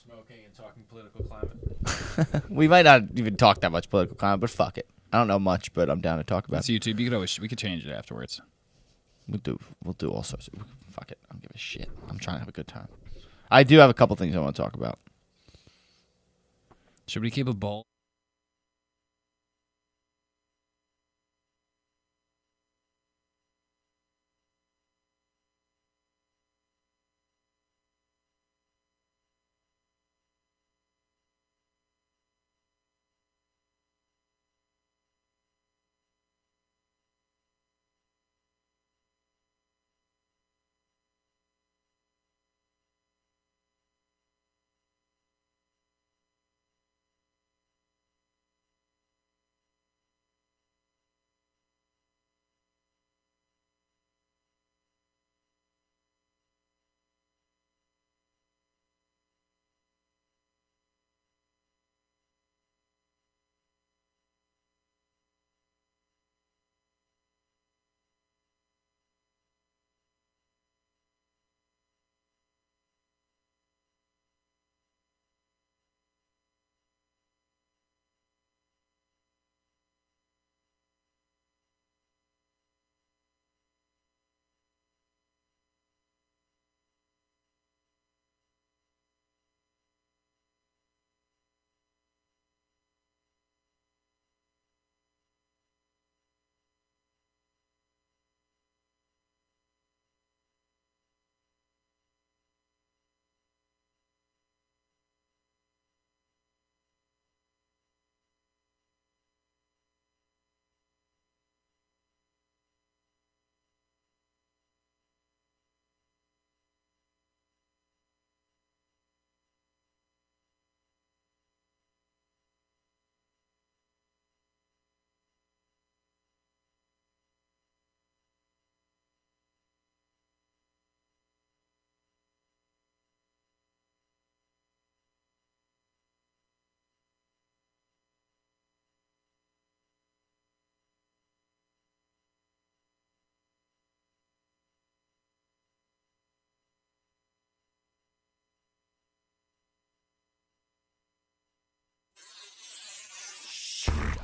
Smoking and talking political climate. We might not even talk that much political climate, but fuck it. I don't know much, but I'm down to talk about It's YouTube. We could change it afterwards. We'll do all sorts of... Fuck it. I don't give a shit. I'm trying to have a good time. I do have a couple things I want to talk about. Should we keep a bowl?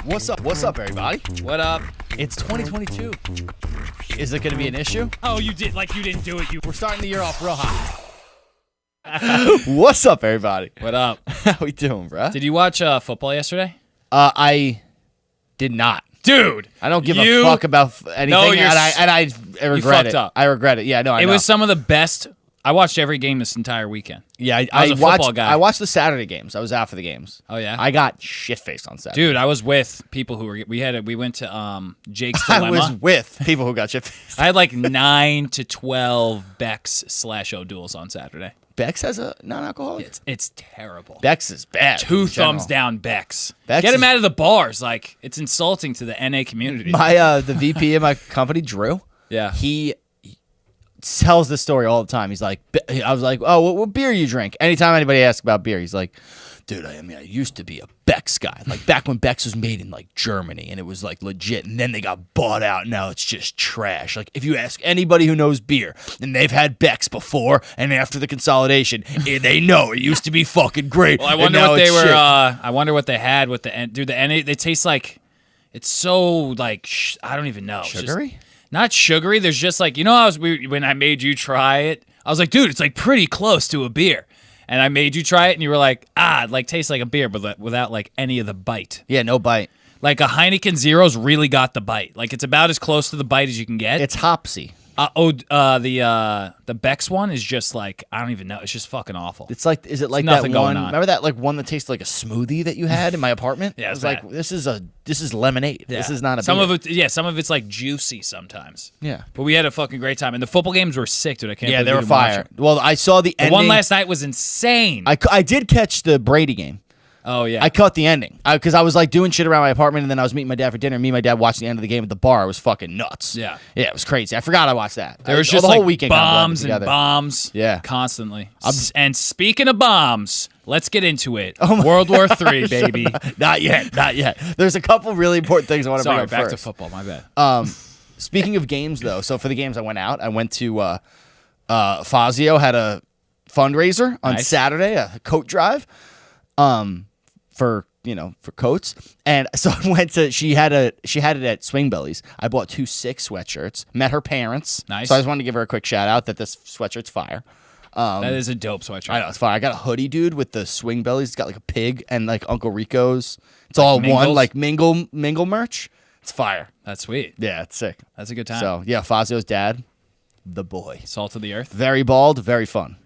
What's up, everybody? What up? It's 2022. Is it going to be an issue? Oh, you didn't do it. We're starting the year off real hot. What's up, everybody? What up? How we doing, bro? Did you watch football yesterday? I did not. Dude, I don't give a fuck about anything, No, and I regret it. up. I regret it. Yeah, no, I know. It was some of the best. I watched every game this entire weekend. Yeah, I was a football guy. I watched the Saturday games. I was out for the games. Oh yeah, I got shit-faced on Saturday. dude. I was with people who were. We went to Jake's Dilemma. I was with people who got shit-faced. I had like 9 to 12 Bex / O'Douls on Saturday. Bex has a non-alcoholic? It's terrible. Bex is bad. 2 in general. thumbs down, Bex. Bex Get him is- out of the bars. Like, it's insulting to the NA community. My the VP of my company, Drew. Yeah. He tells this story all the time. He's like, I was like, oh, what beer you drink? Anytime anybody asks about beer, he's like, dude, I used to be a Bex guy. Like back when Bex was made in like Germany and it was like legit, and then they got bought out. Now it's just trash. Like if you ask anybody who knows beer and they've had Bex before and after the consolidation, they know it used to be fucking great. Well, I wonder what they were. I wonder what they had with the dude. The NA, they taste like it's so like I don't even know. Sugary? Not sugary. There's just like, when I made you try it, I was like, dude, it's like pretty close to a beer. And I made you try it, and you were like, it like tastes like a beer, but without like any of the bite. Yeah, no bite. Like a Heineken Zero's really got the bite. Like it's about as close to the bite as you can get. It's hopsy. The Bex one is just like, I don't even know. It's just fucking awful. It's like, is it like that nothing one? going on. Remember that like one that tasted like a smoothie that you had in my apartment? Yeah, I it's was like, bad. this is lemonade. Yeah. This is not a some beer. of it. Yeah, some of it's like juicy sometimes. Yeah. But we had a fucking great time, and the football games were sick, dude. I can't. Yeah, believe they we were didn't watch fire. it. Well, I saw the The ending. one last night was insane. I did catch the Brady game. Oh yeah. I caught the ending because I was like doing shit around my apartment, and then I was meeting my dad for dinner. Me and my dad watched the end of the game at the bar. It was fucking nuts. Yeah. Yeah, it was crazy. I forgot I watched that. There was the just whole like weekend kinda blended bombs and together. bombs. Yeah. Constantly. And speaking of bombs, let's get into it. Oh World War III, baby. Not yet. There's a couple really important things I want to bring Sorry, up back first. to football. My bad. Speaking of games, though, so for the games I went out, I went to Fazio had a fundraiser on Nice. Saturday, a coat drive, for coats. And so I went to, she had it at Swing Bellies. I bought 2 sick sweatshirts, met her parents. Nice. So I just wanted to give her a quick shout out that this sweatshirt's fire. That is a dope sweatshirt. I know, it's fire. I got a hoodie, dude, with the Swing Bellies. It's got like a pig and like Uncle Rico's. It's all Mingles? one, like mingle merch. It's fire. That's sweet. Yeah, it's sick. That's a good time. So yeah, Fazio's dad, the boy. Salt of the earth. Very bald, very fun.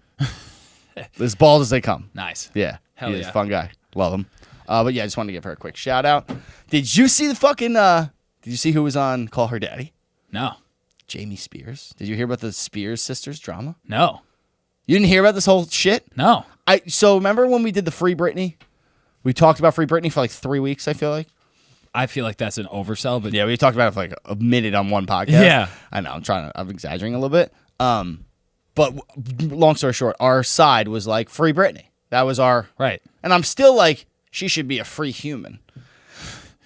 As bald as they come. Nice. Yeah. Hell He's yeah. a fun guy. Love him. But yeah, I just wanted to give her a quick shout out. Did you see the fucking did you see who was on Call Her Daddy? No. Jamie Spears. Did you hear about the Spears sisters drama? No. You didn't hear about this whole shit? No. So remember when we did the Free Brittany? We talked about Free Brittany for like 3 weeks, I feel like. I feel like that's an oversell, but Yeah, we talked about it for like a minute on one podcast. Yeah. I know. I'm exaggerating a little bit. But long story short, our side was like Free Brittany. That was our right. And I'm still like, she should be a free human.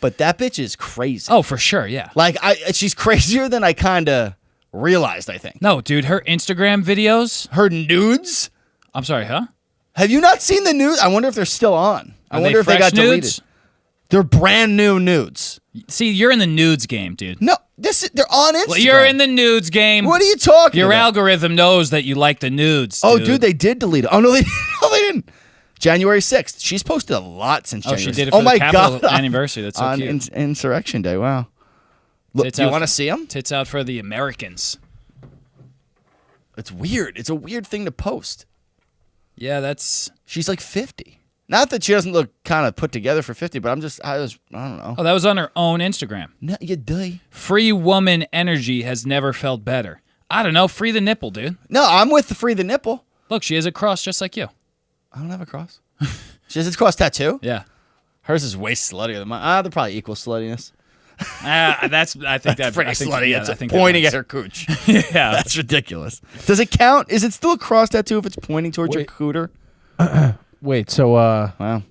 But that bitch is crazy. Oh, for sure, yeah. Like she's crazier than I kind of realized, I think. No, dude, her Instagram videos. Her nudes? I'm sorry, huh? Have you not seen the nudes? I wonder if they're still on. I Are wonder if they fresh got deleted. nudes? They're brand new nudes. See, you're in the nudes game, dude. No, they're on Instagram. Well, you're in the nudes game. What are you talking Your about? algorithm knows that you like the nudes. Oh, dude, they did delete it. Oh, no, they didn't. January 6th. She's posted a lot since Oh, January she did it 6th. for the Capitol anniversary. That's so on cute. Insurrection Day. Wow. Look, Tits do you out- want to see them? Tits out for the Americans. It's weird. It's a weird thing to post. Yeah, that's... She's like 50. Not that she doesn't look kind of put together for 50, but I don't know. Oh, that was on her own Instagram. No, you die. Free woman energy has never felt better. I don't know. Free the nipple, dude. No, I'm with the free the nipple. Look, she has a cross just like you. I don't have a cross. She has a cross tattoo? Yeah. Hers is way sluttier than mine. They're probably equal sluttiness. I think that's Pretty I think, slutty. yeah, It's I think pointing that at her cooch. Yeah. That's ridiculous. Does it count? Is it still a cross tattoo if it's pointing towards your Wait. cooter? Wait, so Wow.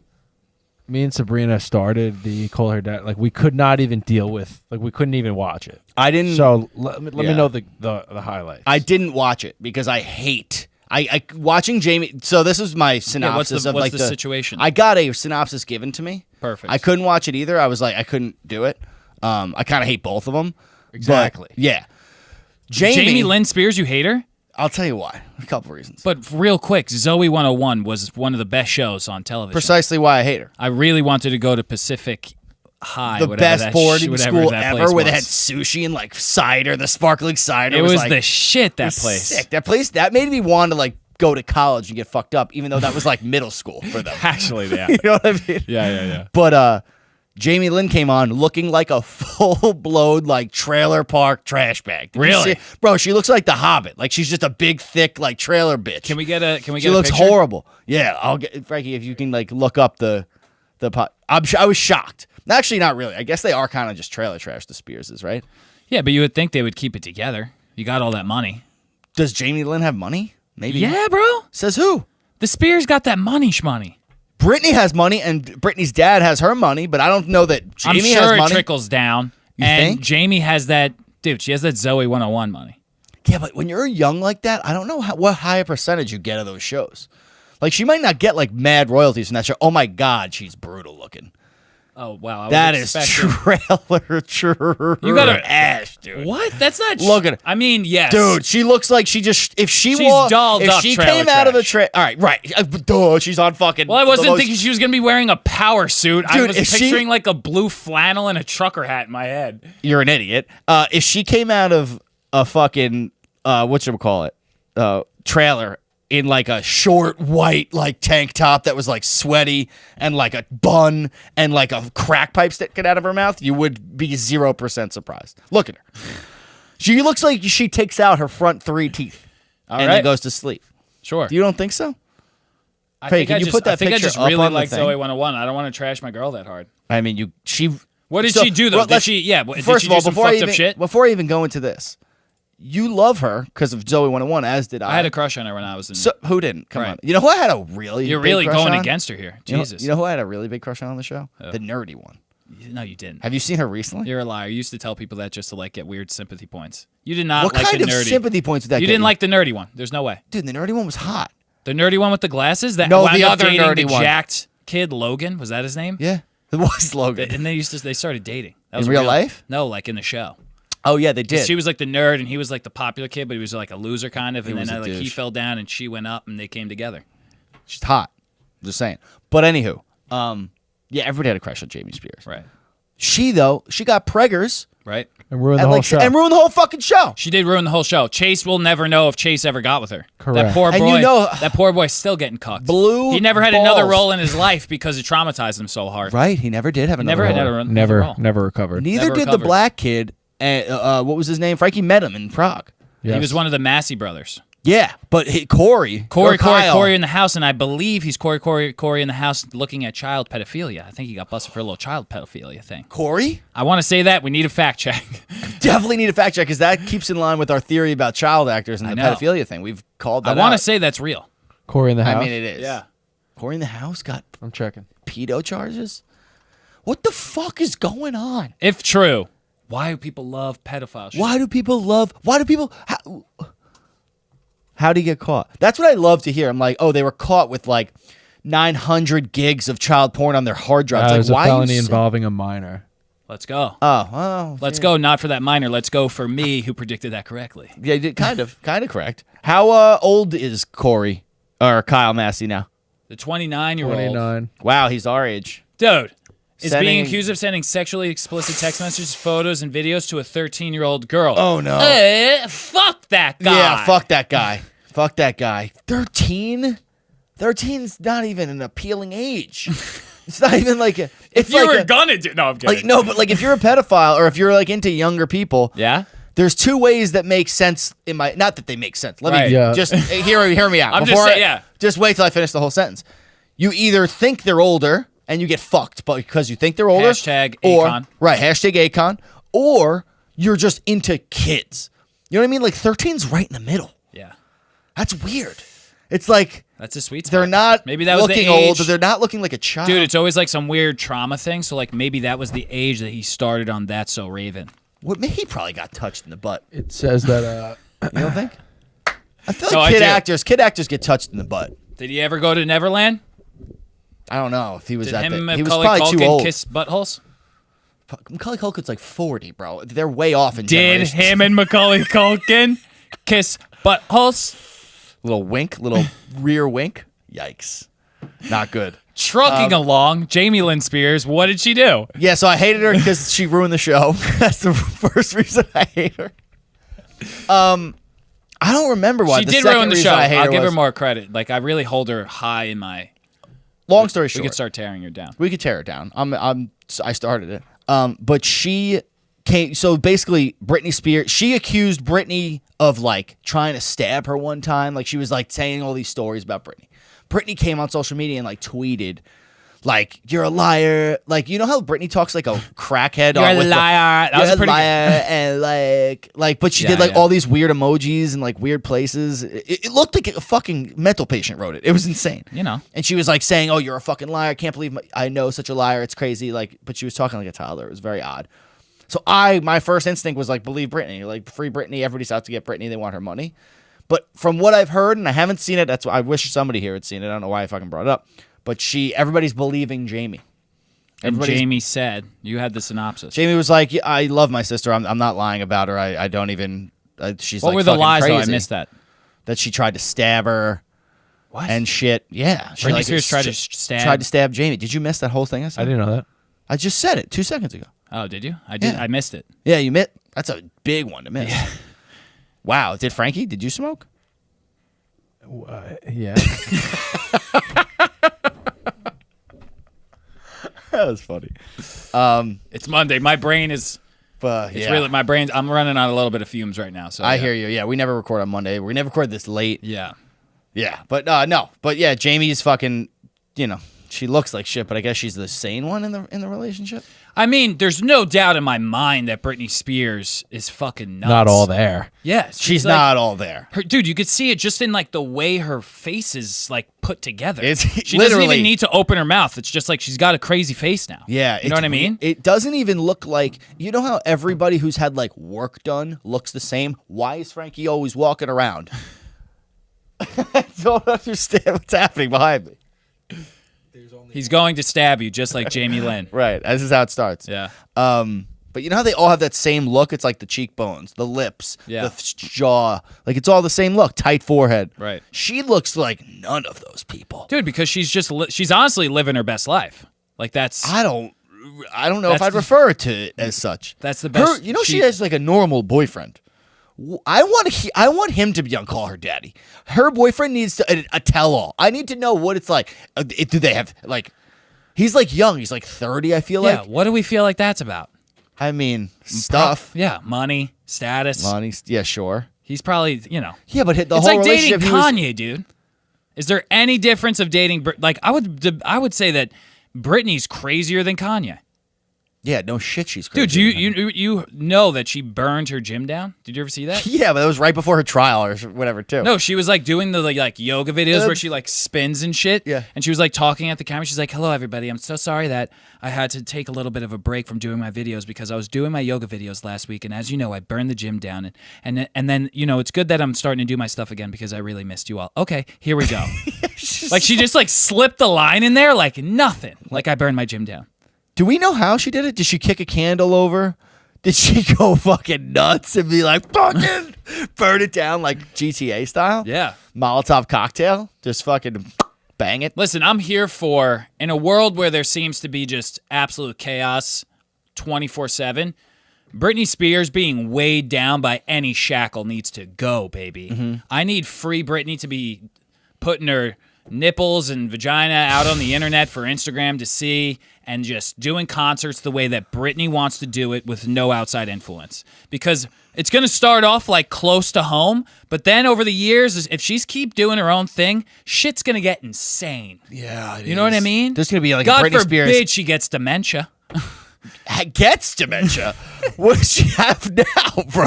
me and Sabrina started the Call Her Dad. Like we could not even deal with. Like we couldn't even watch it. I didn't. So let me Yeah. know the highlights. I didn't watch it because I hate. I watching Jamie. So this is my synopsis of what's like the situation? I got a synopsis given to me. Perfect. I couldn't watch it either. I was like, I couldn't do it. I kind of hate both of them. Exactly. But, yeah. Jamie Lynn Spears, you hate her? I'll tell you why. A couple reasons. But real quick, Zoe 101 was one of the best shows on television. Precisely why I hate her. I really wanted to go to Pacific High. The whatever best that boarding whatever school that ever, place where they was. had sushi and like cider, the sparkling cider. It was like, the shit, that it was place. Sick. That place that made me want to like go to college and get fucked up, even though that was like middle school for them. Actually, yeah. You know what I mean? Yeah. But Jamie Lynn came on looking like a full-blown like trailer park trash bag. Did you Really? see- Bro, she looks like the Hobbit. Like she's just a big, thick like trailer bitch. Can we get a She looks picture? horrible. Yeah, I'll get Frankie if you can like look up the pot. I was shocked. Actually, not really. I guess they are kind of just trailer trash. The Spearses, right? Yeah, but you would think they would keep it together. You got all that money. Does Jamie Lynn have money? Maybe. Yeah, bro. Says who? The Spears got that money, shmoney. Brittany has money, and Brittany's dad has her money, but I don't know that Jamie I'm sure has it money. trickles down. You and think? Jamie has that. Dude, she has that Zoe 101 money. Yeah, but when you're young like that, I don't know what high a percentage you get of those shows. Like she might not get like mad royalties from that show. Oh my God, she's brutal looking. Oh, wow. I was That is expecting- trailer true. You gotta- ash, dude. What? That's not. Look at her. I mean, yes. Dude, she looks like she just if she She's dolled if up she trailer came out of a trash. all right, duh, she's on fucking. Well, I the wasn't most- thinking she was going to be wearing a power suit. I Dude, was if she- picturing like a blue flannel and a trucker hat in my head. You're an idiot. If she came out of a fucking whatchamacallit, trailer in like a short white like tank top that was like sweaty and like a bun and like a crack pipe sticking out of her mouth, you would be 0% surprised. Look at her. She looks like she takes out her front 3 teeth and then right. goes to sleep. Sure. You don't think so? I Hey, think can I you just, put that I think I picture just up really on the like thing? Zoe 101. I don't want to trash my girl that hard. I mean, What did So, she do though? well, Did let's- she? Yeah. Did First she of all, do some before I fucked even up shit? before I even go into this, you love her because of Zoe 101, as did I. I had a crush on her when I was in. So who didn't? Come Right. on. You know who I had a really You're big really crush going on? against her here. You know- Jesus. You know who I had a really big crush on the show? The nerdy one. No, you didn't. Have you seen her recently? You're a liar. You used to tell people that just to like get weird sympathy points. You did not What like kind the of nerdy. sympathy points would that You get didn't like the nerdy one. There's no way. Dude, the nerdy one was hot. The nerdy one with the glasses? That No, wound the up other dating nerdy the one. jacked kid, Logan. Was that his name? Yeah, it was Logan. And they started dating. That In was real life? No, like in the show. Oh yeah, they did. She was like the nerd and he was like the popular kid, but he was like a loser kind of. And was then a like he douche. fell down and she went up and they came together. She's hot. Just saying. But anywho, yeah, everybody had a crush on Jamie Spears. Right. She got preggers Right. And ruined the and whole like show. and ruined the whole fucking show. She did ruin the whole show. Chase will never know if Chase ever got with her. Correct. That poor boy. And you know- that poor boy's still getting cucked. Blue He never had another balls. role in his life because it traumatized him so hard. Right? He never did have another. Never had role. another role. Never recovered. Neither Never did the recovered. black kid. And what was his name? Frankie met him in Prague. He Yes. was one of the Massey brothers. Yeah, but Corey Corey in the house, and I believe he's Corey in the house looking at child pedophilia. I think he got busted for a little child pedophilia thing. Corey? I want to say that. We need a fact check. Definitely need a fact check because that keeps in line with our theory about child actors and I the know. pedophilia thing. We've called that I want to out. say that's real. Corey in the house. I mean, it is. Corey in the house got I'm checking. pedo charges? What the fuck is going on? If true, why do people love pedophiles? Why do people how do you get caught? That's what I love to hear. I'm like, oh, they were caught with like 900 gigs of child porn on their hard drives. It Like, was a why felony are you involving a minor. Let's go. Let's Go. Not for that minor. Let's go for me who predicted that correctly. Yeah, you did kind of correct. How old is Corey or Kyle Massey now? The 29-year-old. 29. Wow, he's our age. Dude is Sending- being accused of sending sexually explicit text messages, photos, and videos to a 13-year-old girl. Oh no. Fuck that guy. Yeah, fuck that guy. Fuck that guy. 13? 13's not even an appealing age. It's not even like a. It's If you like were a, gonna do, no, I'm kidding. like no, but like if you're a pedophile or if you're like into younger people, Yeah. there's two ways that make sense in my. Not that they make sense. Let Right. me Yeah. just hear me out. I'm just Before saying, I- yeah. Just wait till I finish the whole sentence. You either think they're older and you get fucked, but because you think they're older, Hashtag or Akon. right, hashtag Akon, or you're just into kids. You know what I mean? Like 13's right in the middle. Yeah. That's weird. It's like That's a sweet spot. they're not Maybe that was the looking age. old, but they're not looking like a child. Dude, it's always like some weird trauma thing. So like maybe that was the age that he started on That's So Raven. He probably got touched in the butt. It says that You don't think? I feel No, like I kid do. actors get touched in the butt. Did he ever go to Neverland? I don't know if he was Did that him big. and He was Macaulay probably too Culkin old. kiss buttholes? Macaulay Culkin's like 40, bro. They're way off in Did generations. him and Macaulay Culkin kiss buttholes? Little wink, little rear wink. Yikes. Not good. Trucking along, Jamie Lynn Spears, what did she do? Yeah, so I hated her because she ruined the show. That's the first reason I hate her. I don't remember why. She The did second ruin the reason show. I hate I'll give her was- more credit. Like, I really hold her high in my... Long story We short. could start tearing her down. We could tear it down. I started it. But she came. So basically, Britney Spears. She accused Britney of like trying to stab her one time. Like she was like saying all these stories about Britney. Britney came on social media and like tweeted, like you're a liar. Like you know how Britney talks like a crackhead. You're a with the- liar. That You're was a pretty liar and like, but she Yeah, did like yeah. all these weird emojis and like weird places. It looked like a fucking mental patient wrote it. It was insane. You know. And she was like saying, "Oh, you're a fucking liar. I can't believe I know such a liar. It's crazy." Like, but she was talking like a toddler. It was very odd. So my first instinct was like, believe Britney. Like, free Britney. Everybody's out to get Britney. They want her money. But from what I've heard, and I haven't seen it, that's why I wish somebody here had seen it. I don't know why I fucking brought it up. But everybody's believing Jamie. And Everybody's- Jamie said, you had the synopsis. Jamie was like, yeah, I love my sister. I'm not lying about her. I don't even. She's What like were the fucking lies, though? I crazy. missed that. That she tried to stab her. What? And shit. Yeah. She, Britney Spears tried to stab... Tried to stab Jamie. Did you miss that whole thing? I said? I didn't know that. I just said it 2 seconds ago. Oh, did you? I did. Yeah. I missed it. Yeah, you missed. That's a big one to miss. Wow. Did Frankie? Did you smoke? Yeah. That was funny. It's Monday. My brain is... But It's yeah. really... My brain... I'm running on a little bit of fumes right now. So I yeah. hear you. Yeah, we never record on Monday. We never record this late. Yeah. Yeah, but no. But yeah, Jamie's fucking. You know, she looks like shit, but I guess she's the sane one in the relationship. I mean, there's no doubt in my mind that Britney Spears is fucking nuts. Not all there. Yeah. She's like- not all there. Dude, you could see it just in like the way her face is like put together. It's she doesn't literally- even need to open her mouth. It's just like she's got a crazy face now. Yeah, You know what I mean? It doesn't even look like, you know how everybody who's had like work done looks the same? Why is Frankie always walking around? I don't understand what's happening behind me. He's going to stab you just like Jamie Lynn. Right. This is how it starts. Yeah. But you know how they all have that same look? It's like the cheekbones, the lips, Yeah. the jaw. Like it's all the same look. Tight forehead. Right. She looks like none of those people. Dude, because she's honestly living her best life. Like that's I don't know if That's I'd the- refer to it as such. That's the best. She has like a normal boyfriend. I want him to be on Call Her Daddy. Her boyfriend needs a tell-all. I need to know what it's like. Do they have like? He's like young. He's like 30. I feel Yeah, like. what do we feel like that's about? I mean, stuff. Yeah, money, status. Money. Yeah, sure. He's probably, Yeah, but the it's whole like dating relationship. he was- Kanye, dude. Is there any difference of dating? Like I would say that Brittany's crazier than Kanye. Yeah, no shit. She's crazy. Dude, you know that she burned her gym down? Did you ever see that? Yeah, but that was right before her trial or whatever too. No, she was like doing the like yoga videos where she like spins and shit. Yeah. And she was like talking at the camera. She's like, "Hello, everybody. I'm so sorry that I had to take a little bit of a break from doing my videos because I was doing my yoga videos last week, and as you know, I burned the gym down. And then it's good that I'm starting to do my stuff again because I really missed you all. Okay, here we go. Like she just like slipped the line in there like nothing. Like I burned my gym down. Do we know how she did it? Did she kick a candle over? Did she go fucking nuts and be like, fucking burn it down like GTA style? Yeah. Molotov cocktail? Just fucking bang it? Listen, I'm here for, in a world where there seems to be just absolute chaos 24/7, Britney Spears being weighed down by any shackle needs to go, baby. Mm-hmm. I need free Britney to be putting her nipples and vagina out on the internet for Instagram to see and just doing concerts the way that Britney wants to do it with no outside influence. Because it's going to start off like close to home, but then over the years, if she's keep doing her own thing, shit's going to get insane. Yeah, You know what I mean? There's going to be like God a Britney forbid Spears she gets dementia. gets dementia. What does she have now, bro?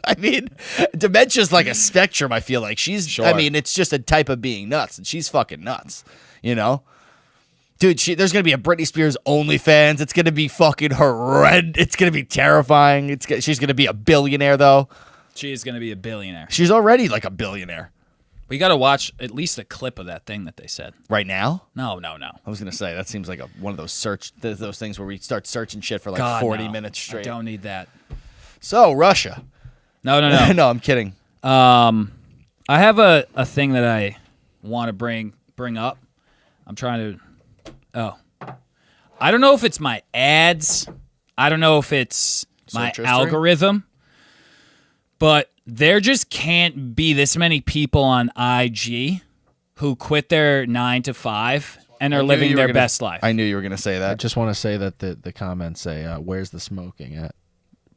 I mean, dementia's like a spectrum, I feel like. I mean, it's just a type of being nuts, and she's fucking nuts, you know? Dude, there's going to be a Britney Spears OnlyFans. It's going to be fucking horrendous. It's going to be terrifying. She's going to be a billionaire, though. She is going to be a billionaire. She's already like a billionaire. We got to watch at least a clip of that thing that they said. Right now? No. I was going to say, that seems like one of those things where we start searching shit for like God, 40 no. minutes straight. I don't need that. So, Russia. No. No, I'm kidding. I have a thing that I want to bring up. I'm trying to. Oh, I don't know if it's my ads. I don't know if it's my Search history? algorithm. But there just can't be this many people on IG who quit their 9 to 5 and are living their best life. I knew you were going to say I that. just want to say that the comments say, "Where's the smoking at?"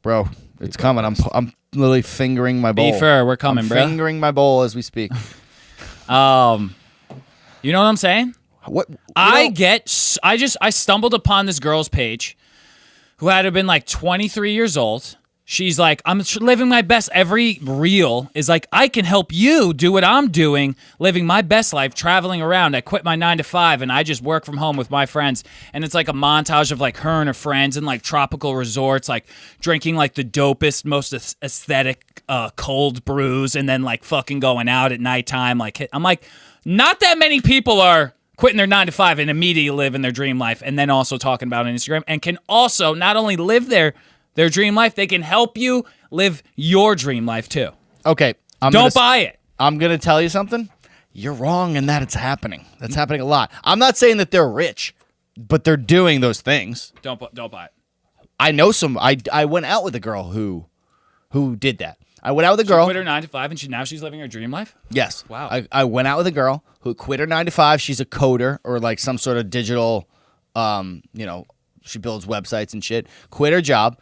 Bro, it's coming. I'm literally fingering my bowl. Be fair, we're coming, I'm bro. fingering my bowl as we speak. You know what I'm saying? What? I stumbled upon this girl's page who had to have been like 23 years old. She's like, I'm living my best. Every reel is like, I can help you do what I'm doing, living my best life, traveling around. I quit my 9 to 5 and I just work from home with my friends. And it's like a montage of like her and her friends in like tropical resorts, like drinking like the dopest, most aesthetic cold brews and then like fucking going out at nighttime. Like, I'm like, not that many people are quitting their 9 to 5 and immediately living their dream life and then also talking about it on Instagram and can also not only live their dream life, they can help you live your dream life too. Okay. Don't buy it. I'm going to tell you something. You're wrong in that it's happening. That's happening a lot. I'm not saying that they're rich, but they're doing those things. Don't buy it. I know some. I went out with a girl who did that. I went out with a girl. She quit her 9 to 5 and now she's living her dream life? Yes. Wow. I went out with a girl who quit her 9 to 5. She's a coder or like some sort of digital, she builds websites and shit. Quit her job,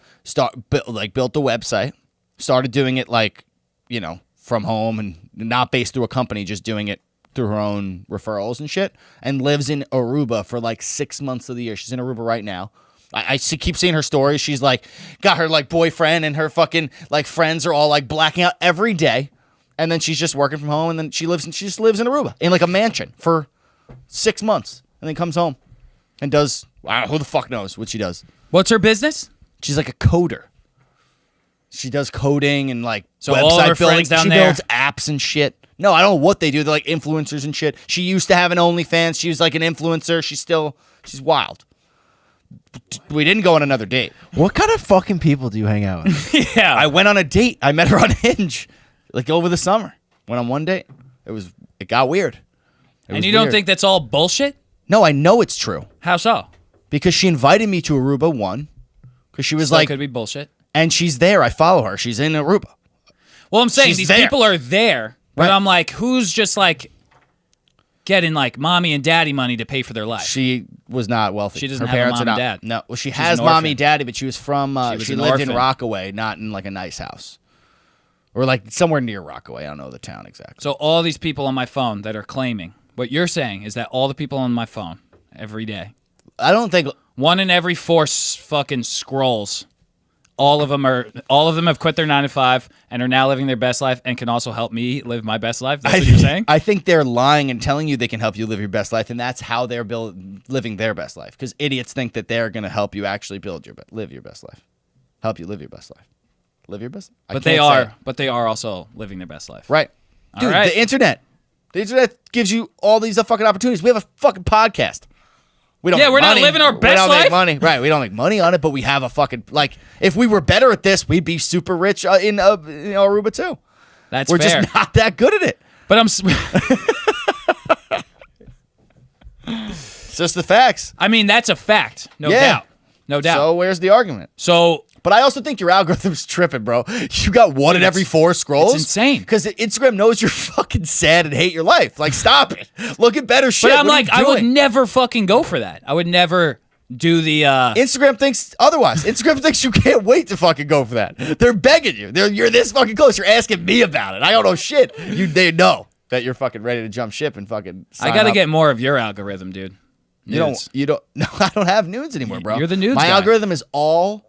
built the website, started doing it like, from home and not based through a company, just doing it through her own referrals and shit, and lives in Aruba for like 6 months of the year. She's in Aruba right now. I keep seeing her stories. She's like got her like boyfriend and her fucking like friends are all like blacking out every day, and then she's just working from home, and then she just lives in Aruba in like a mansion for 6 months, and then comes home and does. Who the fuck knows what she does? What's her business? She's like a coder. She does coding and like So website all of her building. friends down she there- builds apps and shit. No, I don't know what they do. They're like influencers and shit. She used to have an OnlyFans. She was like an influencer. She's wild. We didn't go on another date. What kind of fucking people do you hang out with? Yeah. I went on a date. I met her on Hinge, like over the summer. Went on one date. It got weird. And you don't think that's all bullshit? No, I know it's true How so? because she invited me to Aruba. One, because she was Still like, could be bullshit. and she's there. I follow her. She's in Aruba. Well, I'm saying She's these there. people are there, but Right. I'm like, who's just like getting like mommy and daddy money to pay for their life? She was not wealthy. She doesn't Her have a parents mom are and not. dad. No, well, she She's has an mommy orphan. and daddy, but she was from. was She an lived in orphan. Rockaway, not in like a nice house, or like somewhere near Rockaway. I don't know the town exactly. So all these people on my phone that are claiming, what you're saying is that all the people on my phone every day, I don't think. one in every four fucking scrolls, all of them have quit their 9 to 5 and are now living their best life and can also help me live my best life. That's what you're saying? I think they're lying and telling you they can help you live your best life, and that's how they're living their best life. Because idiots think that they're going to help you actually live your best life, help you live your best life, live your best. But they are also living their best life. Right, All dude. right. The internet gives you all these fucking opportunities. We have a fucking podcast. We don't. Yeah, make we're not money. living our We best don't life? make money, right? We don't make money on it, but we have a fucking like. If we were better at this, we'd be super rich in Aruba too. That's We're fair. just not that good at it. But It's just the facts. I mean, that's a fact. No Yeah. doubt. No doubt. So where's the argument? So But I also think your algorithm's tripping, bro. You got one in every 4 scrolls. it's insane. Because Instagram knows you're fucking sad and hate your life. Like, stop it. Look at better shit. But I'm What are like, you I would doing? never fucking go for that. I would never do the Instagram thinks otherwise. Instagram thinks you can't wait to fucking go for that. They're begging you. You're this fucking close. You're asking me about it. I don't know shit. They know that you're fucking ready to jump ship and fucking sign I got to up. get more of your algorithm, dude. You Nudes. don't. No, I don't have nudes anymore, bro. You're the nudes My guy. algorithm is all.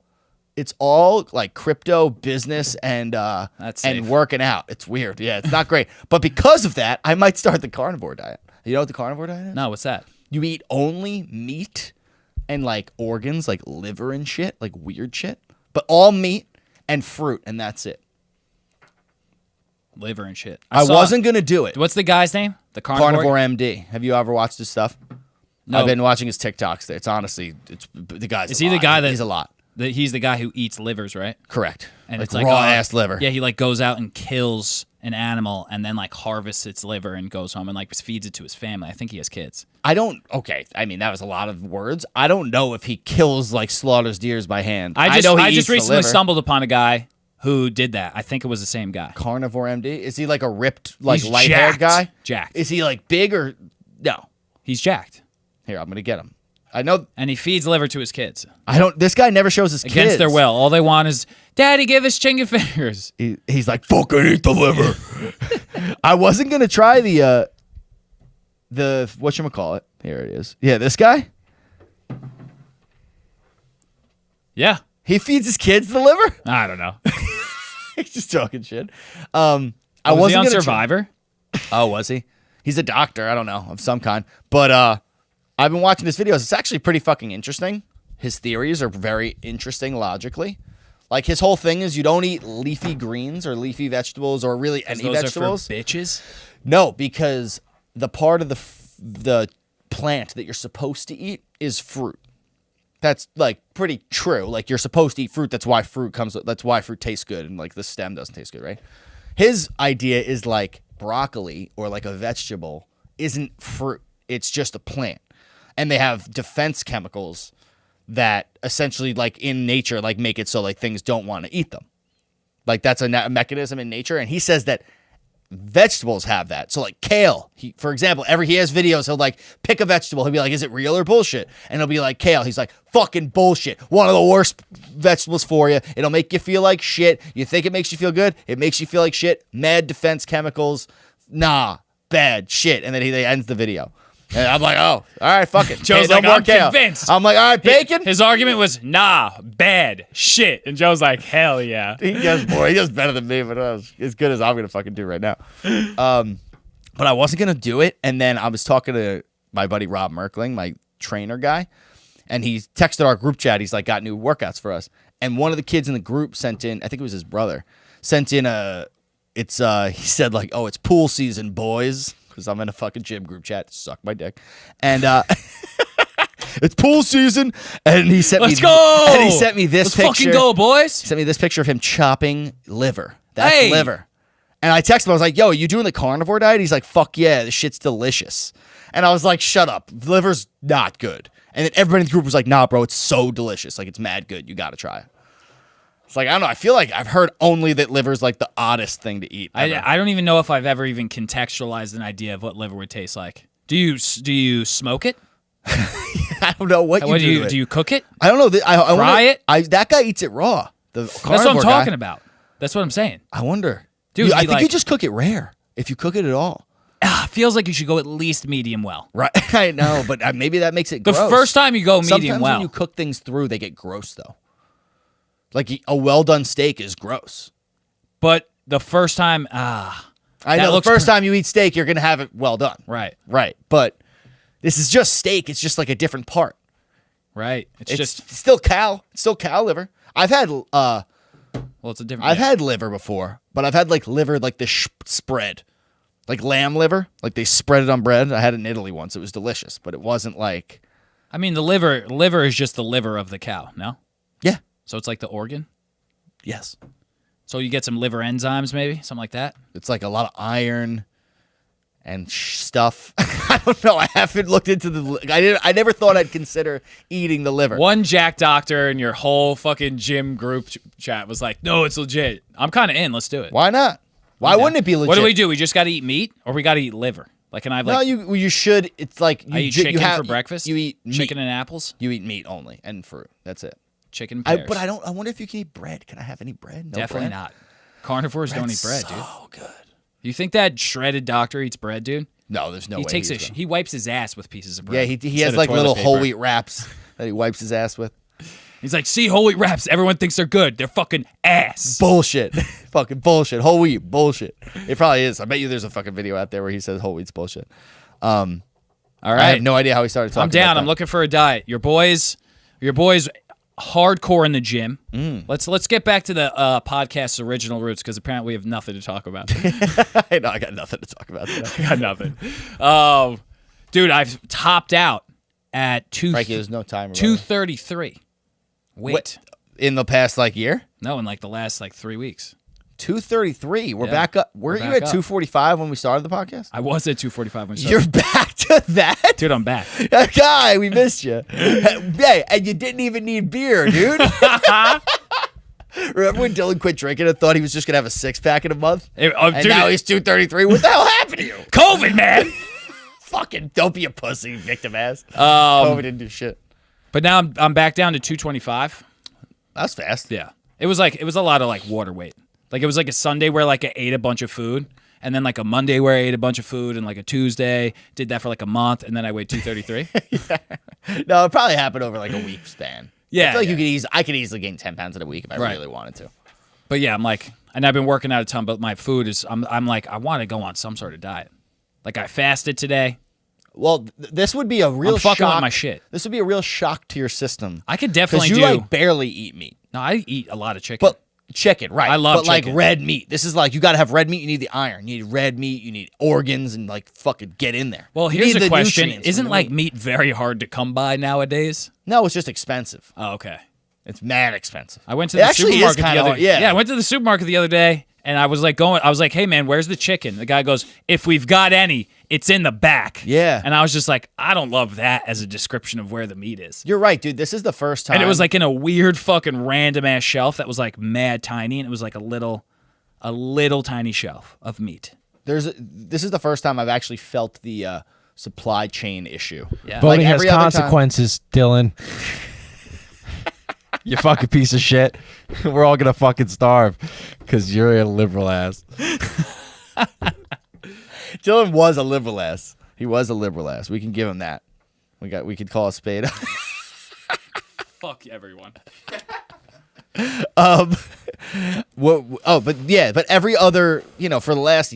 It's all like crypto, business, and That's safe. and working out. It's weird. Yeah, it's not great. But because of that, I might start the carnivore diet. You know what the carnivore diet is? No, what's that? You eat only meat and like organs, like liver and shit, like weird shit. But all meat and fruit, and that's it. Liver and shit. I saw- wasn't gonna do it. What's the guy's name? The carnivore. Carnivore MD. Have you ever watched his stuff? No. I've been watching his TikToks. It's honestly, it's the guy's. Is a he the lot. guy that- He's a lot. He's the guy who eats livers, right? Correct. And like it's like raw ass liver. Yeah, he like goes out and kills an animal and then like harvests its liver and goes home and like feeds it to his family. I think he has kids. I don't. Okay, I mean that was a lot of words. I don't know if he kills like slaughters deers by hand. I know he just eats the recently liver. stumbled upon a guy who did that. I think it was the same guy. Carnivore MD. Is he like a ripped, like He's light-haired jacked. guy? Jacked. Is he like big or no? He's jacked. Here, I'm gonna get him. I know. And he feeds liver to his kids I don't. This guy never shows his against kids. their will. All they want is, Daddy, give us chicken fingers. He's like fucking eat the liver. I wasn't gonna try the whatchamacallit. Here it is. Yeah, this guy. Yeah. He feeds his kids the liver. I don't know. He's just talking shit. I Was he wasn't on gonna try- Survivor? Oh, was he? He's a doctor. I don't know, of some kind. But I've been watching his videos. It's actually pretty fucking interesting. His theories are very interesting logically. Like his whole thing is you don't eat leafy greens or leafy vegetables or really any Those vegetables. are for bitches. No, because the part of the plant that you're supposed to eat is fruit. That's like pretty true. Like you're supposed to eat fruit. That's why fruit tastes good and like the stem doesn't taste good, right? His idea is like broccoli or like a vegetable isn't fruit. It's just a plant. And they have defense chemicals that essentially like in nature like make it so like things don't want to eat them. Like that's a mechanism in nature. And he says that vegetables have that. So like kale, for example, he has videos, he'll like pick a vegetable, he'll be like, is it real or bullshit? And he'll be like, kale. He's like, fucking bullshit. One of the worst vegetables for you. It'll make you feel like shit. You think it makes you feel good? It makes you feel like shit. Mad defense chemicals. Nah, bad shit. And then he ends the video. And I'm like, oh, all right, fuck it. Joe's Hey, like, no more I'm kale. convinced. I'm like, all right, bacon. His argument was, nah, bad, shit. And Joe's like, hell yeah. He does better than me, but as good as I'm gonna fucking do right now. But I wasn't gonna do it, and then I was talking to my buddy Rob Merkling, my trainer guy, and he texted our group chat. He's like, got new workouts for us, and one of the kids in the group sent in, I think it was his brother, sent in a it's he said like, oh, it's pool season, boys, because I'm in a fucking gym group chat. Suck my dick, and it's pool season, and he sent Let's me. go! And he sent me this Let's picture. fucking go, boys. He sent me this picture of him chopping liver. That's Hey! liver. And I texted him. I was like, yo, are you doing the carnivore diet? He's like, fuck yeah, this shit's delicious. And I was like, shut up. Liver's not good. And then everybody in the group was like, nah, bro, it's so delicious. Like, it's mad good. You got to try it. It's like, I don't know. I feel like I've heard only that liver's like the oddest thing to eat. I don't even know if I've ever even contextualized an idea of what liver would taste like. Do you smoke it? I don't know what you do. To it. Do you cook it? I don't know. I Fry it? That guy eats it raw. The That's what I'm carnivore talking guy. about. That's what I'm saying. I wonder. Dude, I think you like- just cook it rare. If you cook it at all. Feels like you should go at least medium well. Right. I know, but maybe that makes it The gross. first time you go medium Sometimes well. when you cook things through, they get gross, though. Like a well-done steak is gross. But the first time, I That know the looks first time you eat steak, you're going to have it well done. right, Right. But this is just steak. It's just like a different part. right. It's just, still cow. It's still cow liver. I've had well, it's a different. I've had liver before, but I've had like liver like the spread. Like lamb liver, like they spread it on bread. I had it in Italy once. It was delicious, but it wasn't like. I mean, the liver is just the liver of the cow, no? Yeah. So it's like the organ? Yes. So you get some liver enzymes, maybe? Something like that? It's like a lot of iron and stuff. I don't know. I haven't looked into I never thought I'd consider eating the liver. One Jack doctor in your whole fucking gym group chat was like, no, it's legit. I'm kind of in. Let's do it. Why not? Why wouldn't it be legit? What do we do? We just got to eat meat or we got to eat liver? Like, can I have like, No, you should. It's like I eat chicken for breakfast? You eat meat. chicken and apples? You eat meat only and fruit. That's it. Chicken and pears. But I don't. I wonder if you can eat bread. Can I have any bread? No Definitely bread? not. Carnivores don't eat bread, dude. Oh, good. You think that shredded doctor eats bread, dude? No, there's no He way. takes he's gonna- he wipes his ass with pieces of Yeah, bread. he has instead like of little toilet whole paper. wheat wraps that he wipes his ass with. He's like, see, whole wheat wraps. Everyone thinks they're good. They're fucking ass. Bullshit. Fucking bullshit. Whole wheat bullshit. It probably is. I bet you there's a fucking video out there where he says whole wheat's bullshit. All right. I have no idea how he started talking I'm down. about that. I'm looking for a diet. Your boys hardcore in the gym. Let's get back to the podcast's original roots because apparently we have nothing to talk about. I know, I got nothing to talk about today. I got nothing. Dude, I've topped out at Frankie, there's no timer. 233. Wait. What? In the past like year? No, in like the last like 3 weeks. 233. We're Yeah, back up. we're Weren't you back at up. 245 when we started the podcast? I was at 245 when we You're started. back to that? Dude, I'm back. Guy, we missed you. Hey, and you didn't even need beer, dude. Remember when Dylan quit drinking and thought he was just going to have a six-pack in a month? Dude, And now he's 233. What the hell happened to you? COVID, man. Fucking don't be a pussy, victim ass. COVID didn't do shit. But now I'm back down to 225. That's fast. Yeah. It was a lot of like water weight. Like it was like a Sunday where like I ate a bunch of food, and then like a Monday where I ate a bunch of food, and like a Tuesday did that for like a month, and then I weighed 233. No, it probably happened over like a week span. Yeah, I feel like yeah. I could easily gain 10 pounds in a week if I Right. really wanted to. But yeah, I'm like, and I've been working out a ton, but my food is I'm like I want to go on some sort of diet. Like I fasted today. Well, this would be a real I'm fucking shock. with my shit. This would be a real shock to your system. I could Because definitely you do. like barely eat meat. No, I eat a lot of chicken. But chicken, right. I love But like chicken. red meat. This is like, you got to have red meat. You need the iron. You need red meat. You need organs and like fucking get in there. well, You here's need a the question: nutrients from isn't the like meat very hard to come by nowadays? No, it's just expensive. Oh, okay. It's mad expensive. I went to It the actually is supermarket the kinda other hard, yeah. I went to the supermarket the other day and I was like, hey man, where's the chicken? The guy goes, if we've got any, it's in the back. Yeah. And I was just like, I don't love that as a description of where the meat is. You're right, dude. This is the first time. And it was like in a weird fucking random ass shelf that was like mad tiny, and it was like a little tiny shelf of meat. This is the first time I've actually felt the supply chain issue. Yeah. Voting has every other time- consequences, Dylan. You fucking piece of shit. We're all gonna fucking starve because you're a liberal ass. Dylan was a liberal ass. He was a liberal ass. We can give him that. We could call a spade. Fuck everyone. But every other, for the last,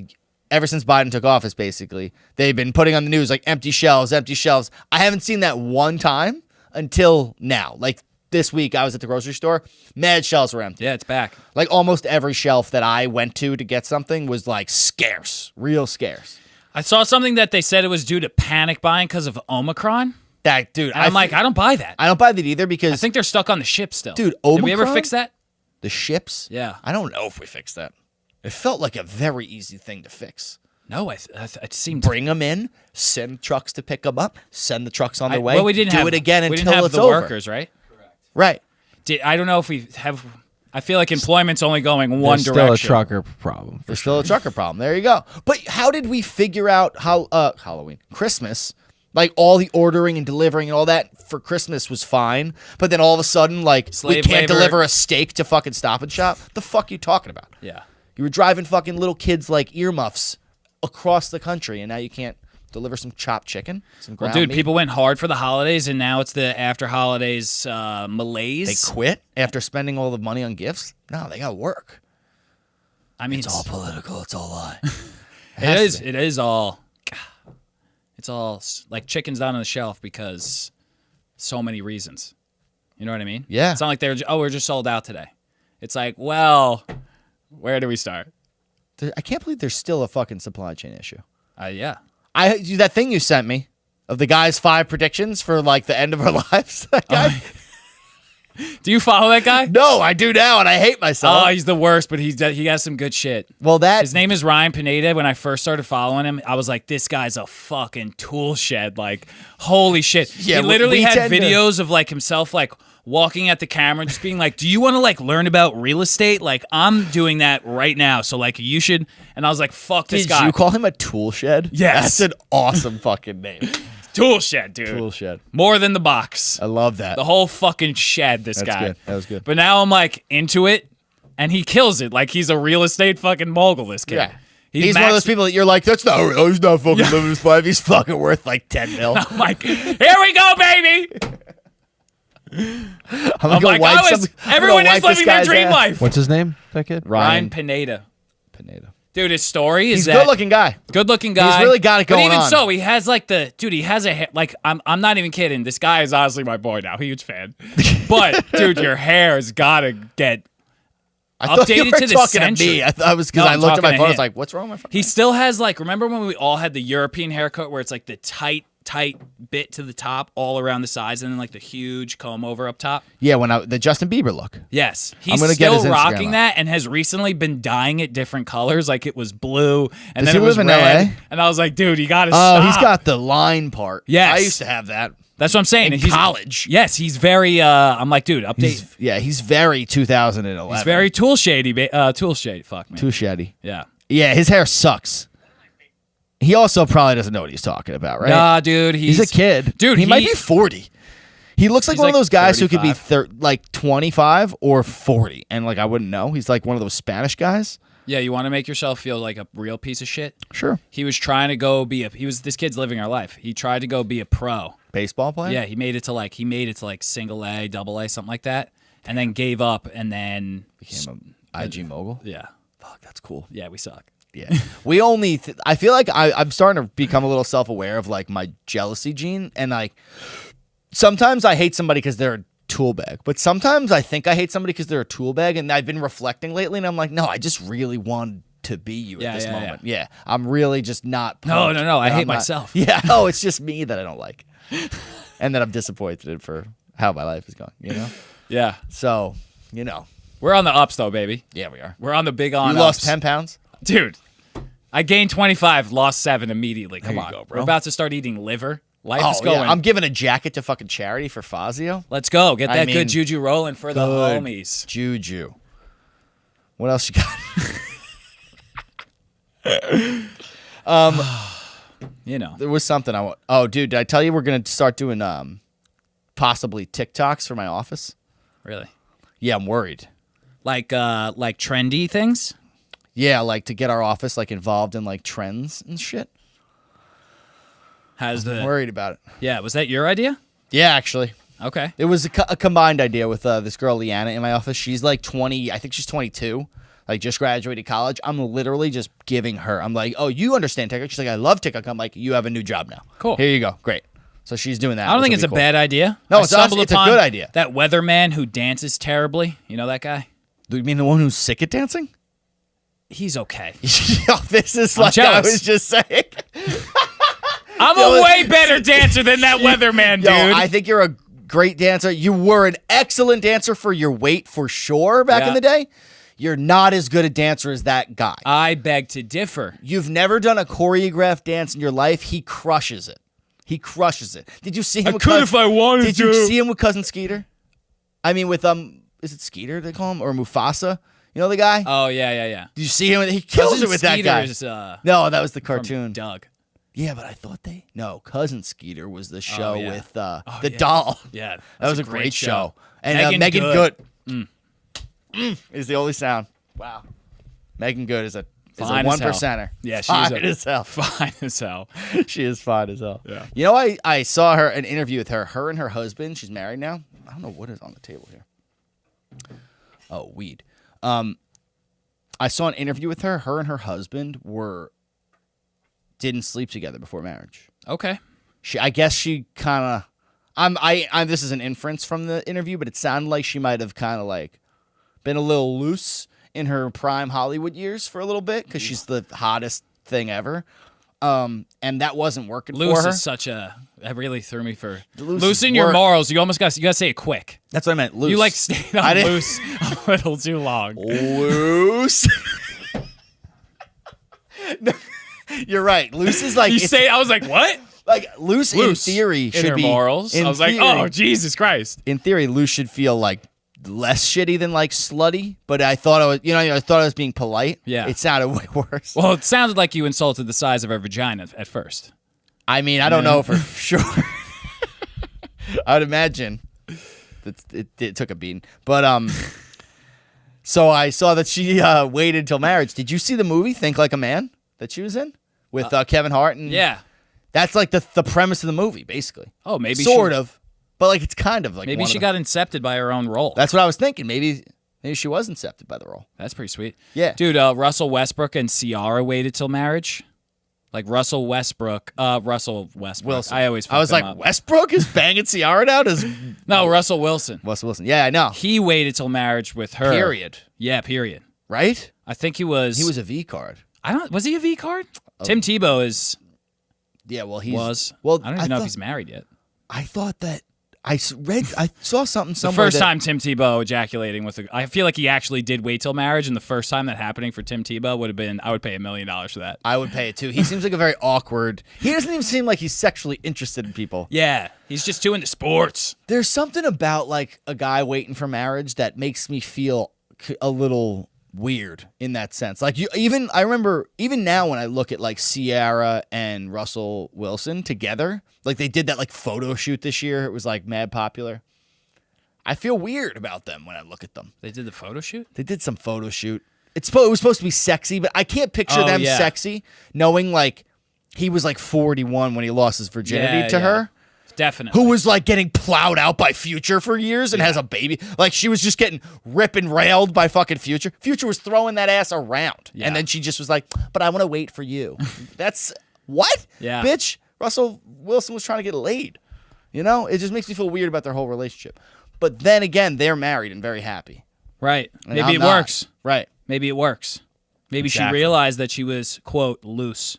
ever since Biden took office, basically, they've been putting on the news like empty shelves. I haven't seen that one time until now. Like this week I was at the grocery store, mad shelves were empty. Yeah, it's back. Like almost every shelf that I went to get something was like scarce, real scarce. I saw something that they said it was due to panic buying because of Omicron. That dude, And I'm like, I don't buy that. I don't buy that either I because think they're stuck on the ship still. Dude, Did we ever Omicron? fix that? the ships. Yeah. I don't know if we fixed that. It felt like a very easy thing to fix. No, it seemed Bring them in, send trucks to pick them up, send the trucks on their way. Well, we didn't do have it again we until didn't have it's the over. workers, right? Right. I don't know if we have. I feel like employment's only going one There's direction. still a trucker problem. There's still a trucker problem. There you go. But how did we figure out how Halloween, Christmas, like all the ordering and delivering and all that for Christmas was fine, but then all of a sudden, like, we Slave can't labor. deliver a steak to fucking Stop and Shop? The fuck you talking about? Yeah. You were driving fucking little kids like earmuffs across the country, and now you can't deliver some chopped chicken, some Well, ground dude, meat? people went hard for the holidays, and now it's the after holidays malaise. They quit after spending all the money on gifts? No, they got work. I mean, It's all political. It's all lie. it is. It is all. It's all like chickens down on the shelf because so many reasons. You know what I mean? Yeah. It's not like we're just sold out today. It's like, well, where do we start? I can't believe there's still a fucking supply chain issue. Yeah. That thing you sent me of the guy's 5 predictions for like the end of our lives. That guy. Do you follow that guy? No, I do now, and I hate myself. Oh, he's the worst, but he has some good shit. Well, His name is Ryan Pineda. When I first started following him, I was like, this guy's a fucking tool shed. Like, holy shit. Yeah, he literally we had tend to- videos of like himself like walking at the camera, just being like, do you want to like learn about real estate? Like, I'm doing that right now. So like you should. And I was like, fuck this Did guy. you call him a tool shed? Yes. That's an awesome fucking name. Tool shed, dude. Tool shed. More than the box. I love that. The whole fucking shed, this That's guy. good. That was good. But now I'm like into it, and he kills it. Like he's a real estate fucking mogul, this kid. Yeah. He's one of those people that you're like, that's not real. He's not fucking living his life. He's fucking worth like 10 mil. I'm like, here we go, baby. I'm like, everyone is living their dream life. What's his name? That kid? Ryan Pineda. Pineda. Dude, his story is He's a that good-looking guy. good-looking guy. He's really got it going But even on. so, he has like he has a like. I'm not even kidding. This guy is honestly my boy now. Huge fan. But dude, your hair has got to get. I thought you Updated were to the talking century. to me. I thought it was because No, I I'm looked at my talking to phone. I was him. like, what's wrong with my phone? He still has like. Remember when we all had the European haircut where it's like the tight bit to the top all around the sides and then like the huge comb over up top? Yeah, the Justin Bieber look. Yes. I'm He's gonna get still his Instagram rocking up. that and has recently been dyeing it different colors. Like it was blue and Does then he it was live in red. LA? And I was like, dude, you got to Oh, stop. he's got the line part. Yes. I used to have that. That's what I'm saying. in And he's college. Yes, he's very I'm like, dude, update. He's very 2011. He's very tool shady. Tool shade. Fuck, man. too shady. Yeah. Yeah, his hair sucks. He also probably doesn't know what he's talking about, right? Nah, dude, he's a kid. Dude, he might be 40. He looks like He's one of like those guys who could be 35. like 25 or 40, and like I wouldn't know. He's like one of those Spanish guys. Yeah, you want to make yourself feel like a real piece of shit? Sure. He was trying to go be this kid's living our life. He tried to go be a pro. Baseball player? Yeah, he made it to like single A, double A, something like that, and then gave up and then Became a IG mogul. yeah. Fuck, that's cool. Yeah, we suck. Yeah. We only, I feel like I'm starting to become a little self-aware of like my jealousy gene. And like, sometimes I hate somebody because they're a tool bag. But sometimes I think I hate somebody because they're a tool bag. And I've been reflecting lately and I'm like, no, I just really want to be you Yeah, at this yeah, moment. Yeah. I'm really just not. No, pumped no, I that hate I'm not- myself. Yeah. Oh, it's just me that I don't like. And that I'm disappointed for how my life is going, you know? Yeah. So, you know. We're on the ups though, baby. Yeah, we are. We're on the big on You lost ups. 10 pounds? Dude, I gained 25, lost 7 immediately. Come you on. go, bro. We're about to start eating liver. Life is Oh, going. yeah. I'm giving a jacket to fucking charity for Fazio. Let's go. Get I that mean, good juju rolling for the good homies. Juju. What else you got? You know. There was something I want. Oh, dude, did I tell you we're gonna start doing possibly TikToks for my office? Really. Yeah, I'm worried. Like trendy things? Yeah, like to get our office like involved in like trends and shit. I'm Worried about it. Yeah, was that your idea? Yeah, actually, Okay. it was a combined idea with this girl Leanna in my office. She's like 20. I think she's 22. Like just graduated college. I'm literally just giving her. I'm like, oh, you understand TikTok? She's like, I love TikTok. I'm like, you have a new job now. Cool. Here you go. Great. So she's doing that. I don't which think will it's a be cool. bad idea. No, I it's stumbled a upon good idea. That weatherman who dances terribly. You know that guy? Do you mean the one who's sick at dancing? He's okay. Yo, this is like I jealous. was just saying. I'm a way better dancer than that weatherman, dude. Yo, I think you're a great dancer. You were an excellent dancer for your weight, for sure, back in the day. You're not as good a dancer as that guy. I beg to differ. You've never done a choreographed dance in your life. He crushes it. He crushes it. Did you see him? I wanted Did you see him with Cousin Skeeter? I mean, with is it Skeeter they call him, or Mufasa? You know the guy? Oh yeah. Did you see him? He kills Cousin it with that guy. Skeeter's, No, that was the from cartoon. Doug. Yeah, but I thought No, Cousin Skeeter was the show yeah. with the yeah. doll. Yeah, That was a great show. And Megan Megan Good. Good is the only sound. Wow. Megan Good is a Fine one as hell. percenter. Yeah, she's fine as hell. Fine as hell. She is fine as hell. Yeah. You know, I saw an interview with her. Her and her husband. She's married now. I don't know what is on the table here. Oh, weed. I saw an interview with her. Her and her husband didn't sleep together before marriage. Okay. I guess she kind of. This is an inference from the interview, but it sounded like she might have kind of like been a little loose in her prime Hollywood years for a little bit because she's the hottest thing ever. And that wasn't working for her. Loose is such a. That really threw me for. Loose Loosen is your work. morals. You almost got. You got to say it quick. That's what I meant. Loose. You like stayed on didn't- loose a little too long. Loose. No, you're right. Loose is like You it's- say. I was like, what? like loose in theory in should her be morals. in I was like, theory- oh Jesus Christ. In theory, loose should feel like less shitty than like slutty. But I thought I thought I was being polite. Yeah. It sounded way worse. Well, it sounded like you insulted the size of her vagina at first. I mean, I don't know for sure. I would imagine it took a beating. But so I saw that she waited till marriage. Did you see the movie Think Like a Man that she was in with Kevin Hart? And Yeah. that's like the premise of the movie, basically. Oh, maybe sort of, but like it's kind of like Maybe one she of got incepted by her own role. That's what I was thinking. Maybe she was incepted by the role. That's pretty sweet. Yeah. Dude, Russell Westbrook and Ciara waited till marriage. Like Russell Westbrook. Wilson. I always fuck I was him like, up. Westbrook is banging Ciara now? No, Russell Wilson. Russell Wilson. Yeah, I know. He waited till marriage with her. Period. Yeah, period. Right? I think he was. He was a V card. Was he a V card? Tim Tebow is. Yeah, well, Well, I don't even know if he's married yet. I thought that I saw something The somewhere. first time Tim Tebow ejaculating with I feel like he actually did wait till marriage, and the first time that happening for Tim Tebow would have been, I would pay $1 million for that. I would pay it too. He seems like a very awkward. He doesn't even seem like he's sexually interested in people. Yeah, he's just too into sports. There's something about like a guy waiting for marriage that makes me feel a little weird in that sense. Like I remember even now when I look at like Ciara and Russell Wilson together, like they did that like photo shoot this year. It was like mad popular. I feel weird about them when I look at them. They did the photo shoot? They did some photo shoot. It was supposed to be sexy, but I can't picture them sexy knowing like he was like 41 when he lost his virginity to her. Definitely. Who was like getting plowed out by Future for years and has a baby. Like she was just getting rip and railed by fucking Future. Future was throwing that ass around. Yeah. And then she just was like, but I want to wait for you. That's what? Yeah. Bitch, Russell Wilson was trying to get laid. You know? It just makes me feel weird about their whole relationship. But then again, they're married and very happy. Right. And Maybe I'm it not. works. Right. Maybe it works. Maybe she Exactly. realized that she was, quote, loose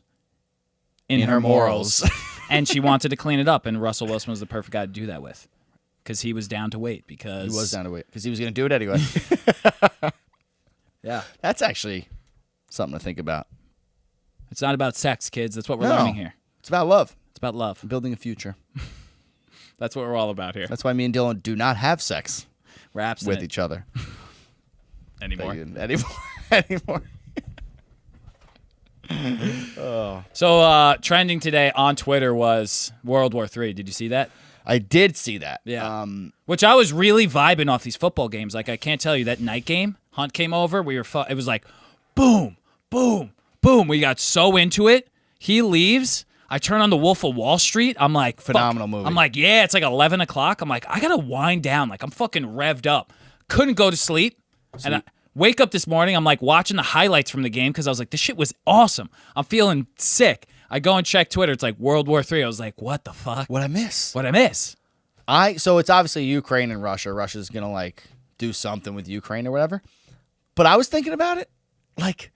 in her morals. And she wanted to clean it up, and Russell Wilson was the perfect guy to do that with. Because he was down to wait. Because He was down to wait. Because he was going to do it anyway. Yeah. That's actually something to think about. It's not about sex, kids. That's what we're No. learning here. It's about love. It's about love. Building a future. That's what we're all about here. That's why me and Dylan do not have sex Raps with each other. anymore. Anymore. So trending today on Twitter was World War III. Did you see that? I did see that. Yeah. Which I was really vibing off these football games. Like I can't tell you that night game. Hunt came over. It was like, boom, boom, boom. We got so into it. He leaves. I turn on the Wolf of Wall Street. I'm like, Phenomenal fuck. movie. I'm like, yeah, it's like 11 o'clock. I'm like, I gotta wind down. Like I'm fucking revved up. Couldn't go to sleep. And I wake up this morning. I'm like watching the highlights from the game because I was like, this shit was awesome. I'm feeling sick. I go and check Twitter. It's like World War III. I was like, what the fuck? What I miss? What'd I miss? So it's obviously Ukraine and Russia. Russia's gonna like do something with Ukraine or whatever. But I was thinking about it, like,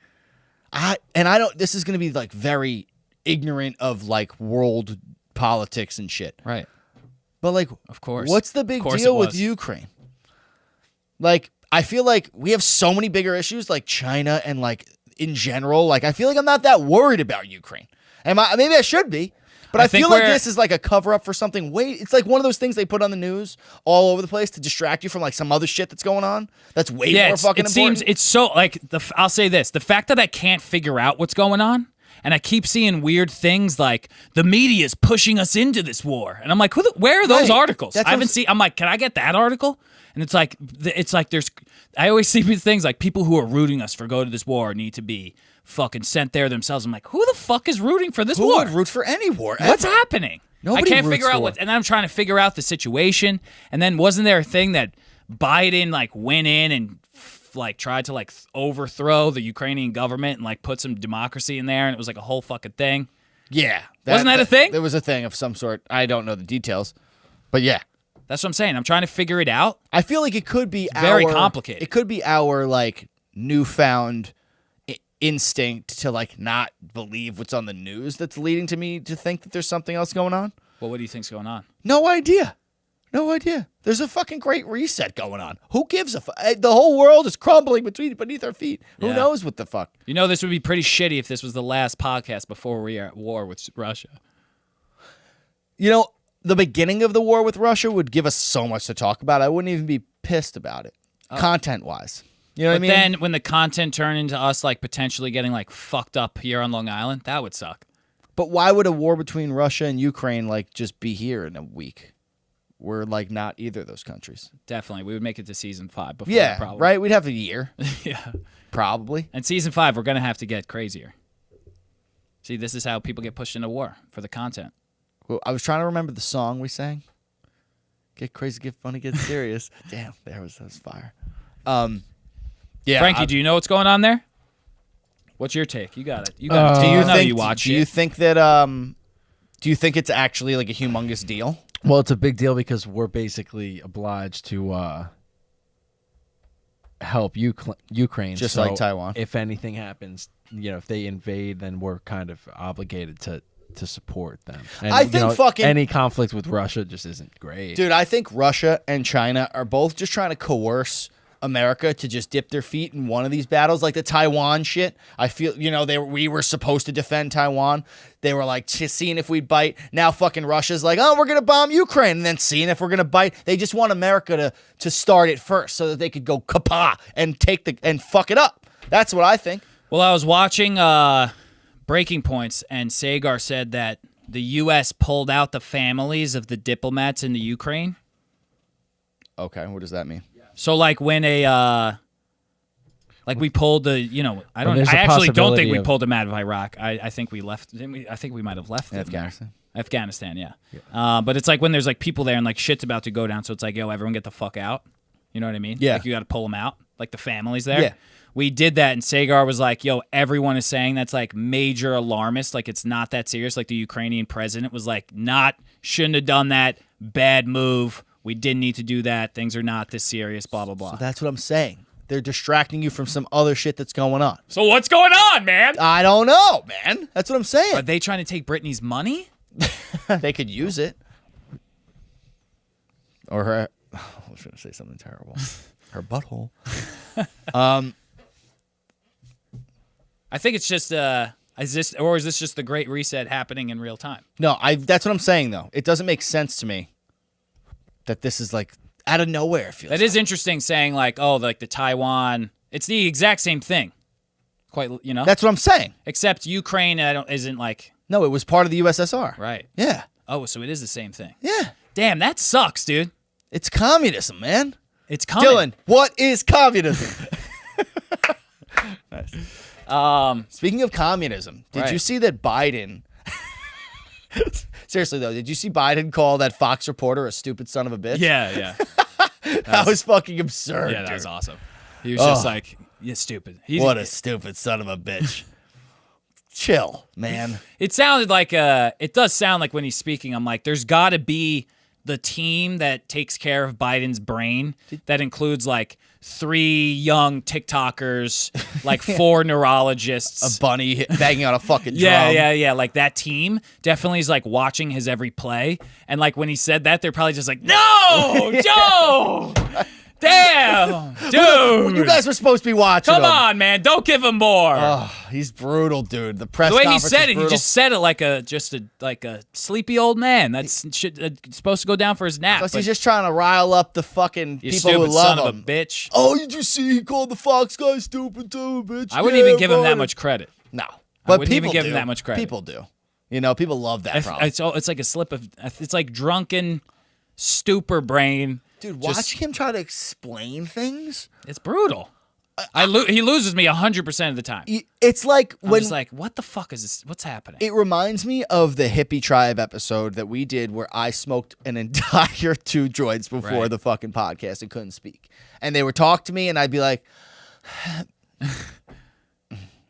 I don't. This is gonna be like very ignorant of like world politics and shit. Right. But like, Of course. what's the big Of course deal it with was. Ukraine? Like, I feel like we have so many bigger issues, like China and like in general. Like, I feel like I'm not that worried about Ukraine. Maybe I should be. But I think feel like we're- this is like a cover up for something. It's like one of those things they put on the news all over the place to distract you from like some other shit that's going on. That's way more fucking it important. seems it's so like I'll say this: the fact that I can't figure out what's going on, and I keep seeing weird things like the media's pushing us into this war, and I'm like, where are those Right. articles? That's I what haven't I'm seen. I'm like, can I get that article? And it's like there's. I always see these things like people who are rooting us for go to this war need to be fucking sent there themselves. I'm like, who the fuck is rooting for this Who war? would root for any war? What's ever? happening? Nobody I can't roots figure out for what, it. and then I'm trying to figure out the situation. And then wasn't there a thing that Biden like went in and like tried to like overthrow the Ukrainian government and like put some democracy in there, and it was like a whole fucking thing. Yeah, Wasn't that a thing? There was a thing of some sort. I don't know the details, but yeah. That's what I'm saying. I'm trying to figure it out. I feel like it could be Very complicated. It could be our like newfound instinct to like not believe what's on the news that's leading to me to think that there's something else going on. Well, what do you think's going on? No idea. No idea. There's a fucking great reset going on. Who gives a fuck? The whole world is crumbling beneath our feet. Who Yeah. knows what the fuck? You know, this would be pretty shitty if this was the last podcast before we are at war with Russia. You know, the beginning of the war with Russia would give us so much to talk about. I wouldn't even be pissed about it, content-wise. You know what I But mean? then when the content turned into us like potentially getting like fucked up here on Long Island, that would suck. But why would a war between Russia and Ukraine like just be here in a week? We're like not either of those countries. Definitely. We would make it to season 5 before Yeah, the problem. right? We'd have a year, Yeah. probably. And season 5, we're going to have to get crazier. See, this is how people get pushed into war for the content. Well, I was trying to remember the song we sang. Get crazy, get funny, get serious. Damn, that was fire. Yeah, Frankie, do you know what's going on there? What's your take? You got it. You got it. do you I know think? you watch do you it. think that? Do you think it's actually like a humongous deal? Well, it's a big deal because we're basically obliged to help Ukraine. Just So like Taiwan. If anything happens, if they invade, then we're kind of obligated to support them. And, I think fucking- any conflict with Russia just isn't great. Dude, I think Russia and China are both just trying to coerce America to just dip their feet in one of these battles, like the Taiwan shit. I feel, we were supposed to defend Taiwan. They were like seeing if we'd bite. Now fucking Russia's like, oh, we're gonna bomb Ukraine, and then seeing if we're gonna bite. They just want America to start it first, so that they could go kapah and and fuck it up. That's what I think. Well, I was watching Breaking Points, and Sagar said that the U.S. pulled out the families of the diplomats in the Ukraine. Okay, what does that mean? So, like, when we pulled the, I there's a actually don't think possibility we of- pulled them out of Iraq. I think we left, didn't we? I think we might have left them. Afghanistan. Afghanistan, yeah. But it's like when there's like people there and like shit's about to go down, so it's like, yo, everyone get the fuck out. You know what I mean? Yeah. Like you got to pull them out, like the families there. Yeah. We did that, and Sagar was like, yo, everyone is saying that's like major alarmist. Like it's not that serious. Like the Ukrainian president was like, shouldn't have done that. Bad move. We didn't need to do that. Things are not this serious, blah, blah, blah. So that's what I'm saying. They're distracting you from some other shit that's going on. So what's going on, man? I don't know, man. That's what I'm saying. Are they trying to take Brittany's money? They could use it. Or her. I was going to say something terrible. Her butthole. I think it's just, is this just the Great Reset happening in real time? No, that's what I'm saying, though. It doesn't make sense to me that this is like out of nowhere. It feels That is interesting saying like, oh, like the Taiwan, it's the exact same thing. Quite, That's what I'm saying. except Ukraine isn't like, No, it was part of the USSR. right. Yeah. Oh, so it is the same thing. Yeah. Damn, that sucks, dude. It's communism, man. It's coming. Dylan, what is communism? Nice. Speaking of communism, did Right. you see that Biden... Seriously, though, did you see Biden call that Fox reporter a stupid son of a bitch? Yeah. That was fucking absurd, Yeah, that dude. was awesome. He was just like, you're stupid. What a stupid son of a bitch. chill, man. It sounded like it does sound like when he's speaking, I'm like, there's got to be the team that takes care of Biden's brain that includes like 3 young TikTokers, like 4 neurologists. A bunny banging on a fucking drum. Yeah. Like that team definitely is like watching his every play. And like when he said that, they're probably just like, no, Joe! Damn, dude! You guys were supposed to be watching Come him. on, man! Don't give him more. Oh, he's brutal, dude. The press The way he conference said is it, he brutal. just said it like a sleepy old man. That's supposed to go down for his nap. Plus, but he's just trying to rile up the fucking you people stupid who love son him. of a bitch. Oh, you just see he called the Fox guy stupid too, bitch. I wouldn't even give him that much credit. No, I but wouldn't even people give do. him that much credit. People do. You know, people love that. Problem. It's like a slip of. It's like drunken, stupor brain. Dude, Just- watching him try to explain things. It's brutal. He loses me 100% of the time. It's like I'm when just like, what the fuck is this? What's happening? it reminds me of the hippie tribe episode that we did where I smoked an entire 2 joints before Right. the fucking podcast and couldn't speak. And they would talk to me and I'd be like,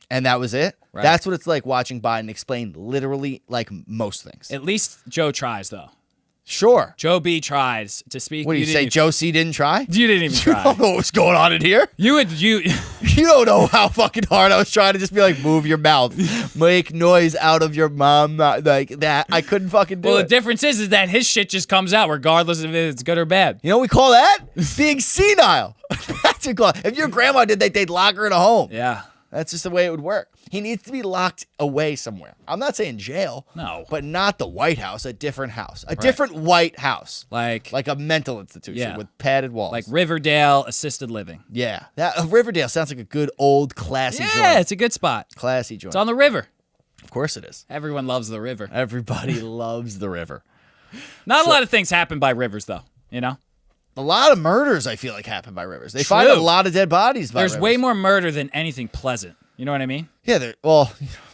and that was it. Right. That's what it's like watching Biden explain literally like most things. At least Joe tries, though. Sure. Joe B tries to speak. What do you say, Joe C didn't try? You didn't even You try. don't know what's going on in here. You You don't know how fucking hard I was trying to just be like, move your mouth, make noise out of your mom, not like that. I couldn't fucking do Well, it. the difference is that his shit just comes out regardless if it's good or bad. You know what we call that? Being senile. That's what we call it. If your grandma did that, they'd lock her in a home. Yeah. That's just the way it would work. He needs to be locked away somewhere. I'm not saying jail. No. But not the White House, a different house. A different White House. Like Like a mental institution Yeah. with padded walls. like Riverdale assisted living. yeah. That Riverdale sounds like a good old classy Yeah, joint. it's a good spot. Classy joint. It's on the river. Of course it is. Everyone loves the river. Everybody loves the river. Not a lot of things happen by rivers, though. You know, A lot of murders, I feel like, happen by rivers. They find a True. lot of dead bodies by there's rivers. way more murder than anything pleasant. You know what I mean? Yeah, well,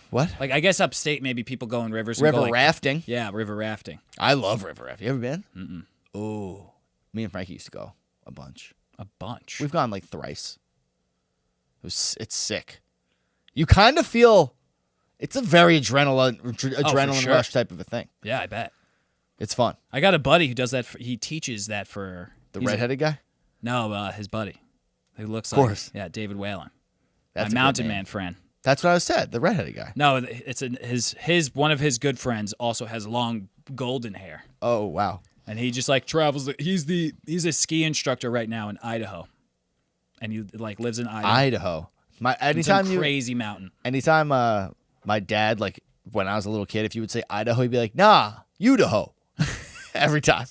what? Like I guess upstate, maybe people go in rivers. And River go like, rafting. Yeah, river rafting. I love river rafting. You ever been? Mm-mm. Oh, me and Frankie used to go a bunch. A bunch. We've gone like thrice. It's sick. You kind of feel it's a very adrenaline sure. rush type of a thing. Yeah, I bet. It's fun. I got a buddy who does that. He teaches that for The he's a- redheaded guy. No, his buddy, who looks Of course. like David Whalen, That's my a good mountain name. man friend. That's what I said. The redheaded guy. No, it's his one of his good friends also has long golden hair, Oh wow. and he just like travels. He's a ski instructor right now in Idaho, and he like lives in Idaho. Idaho. It's a crazy mountain. Anytime my dad, like when I was a little kid, if you would say Idaho, he'd be like, nah, Idaho. Every time.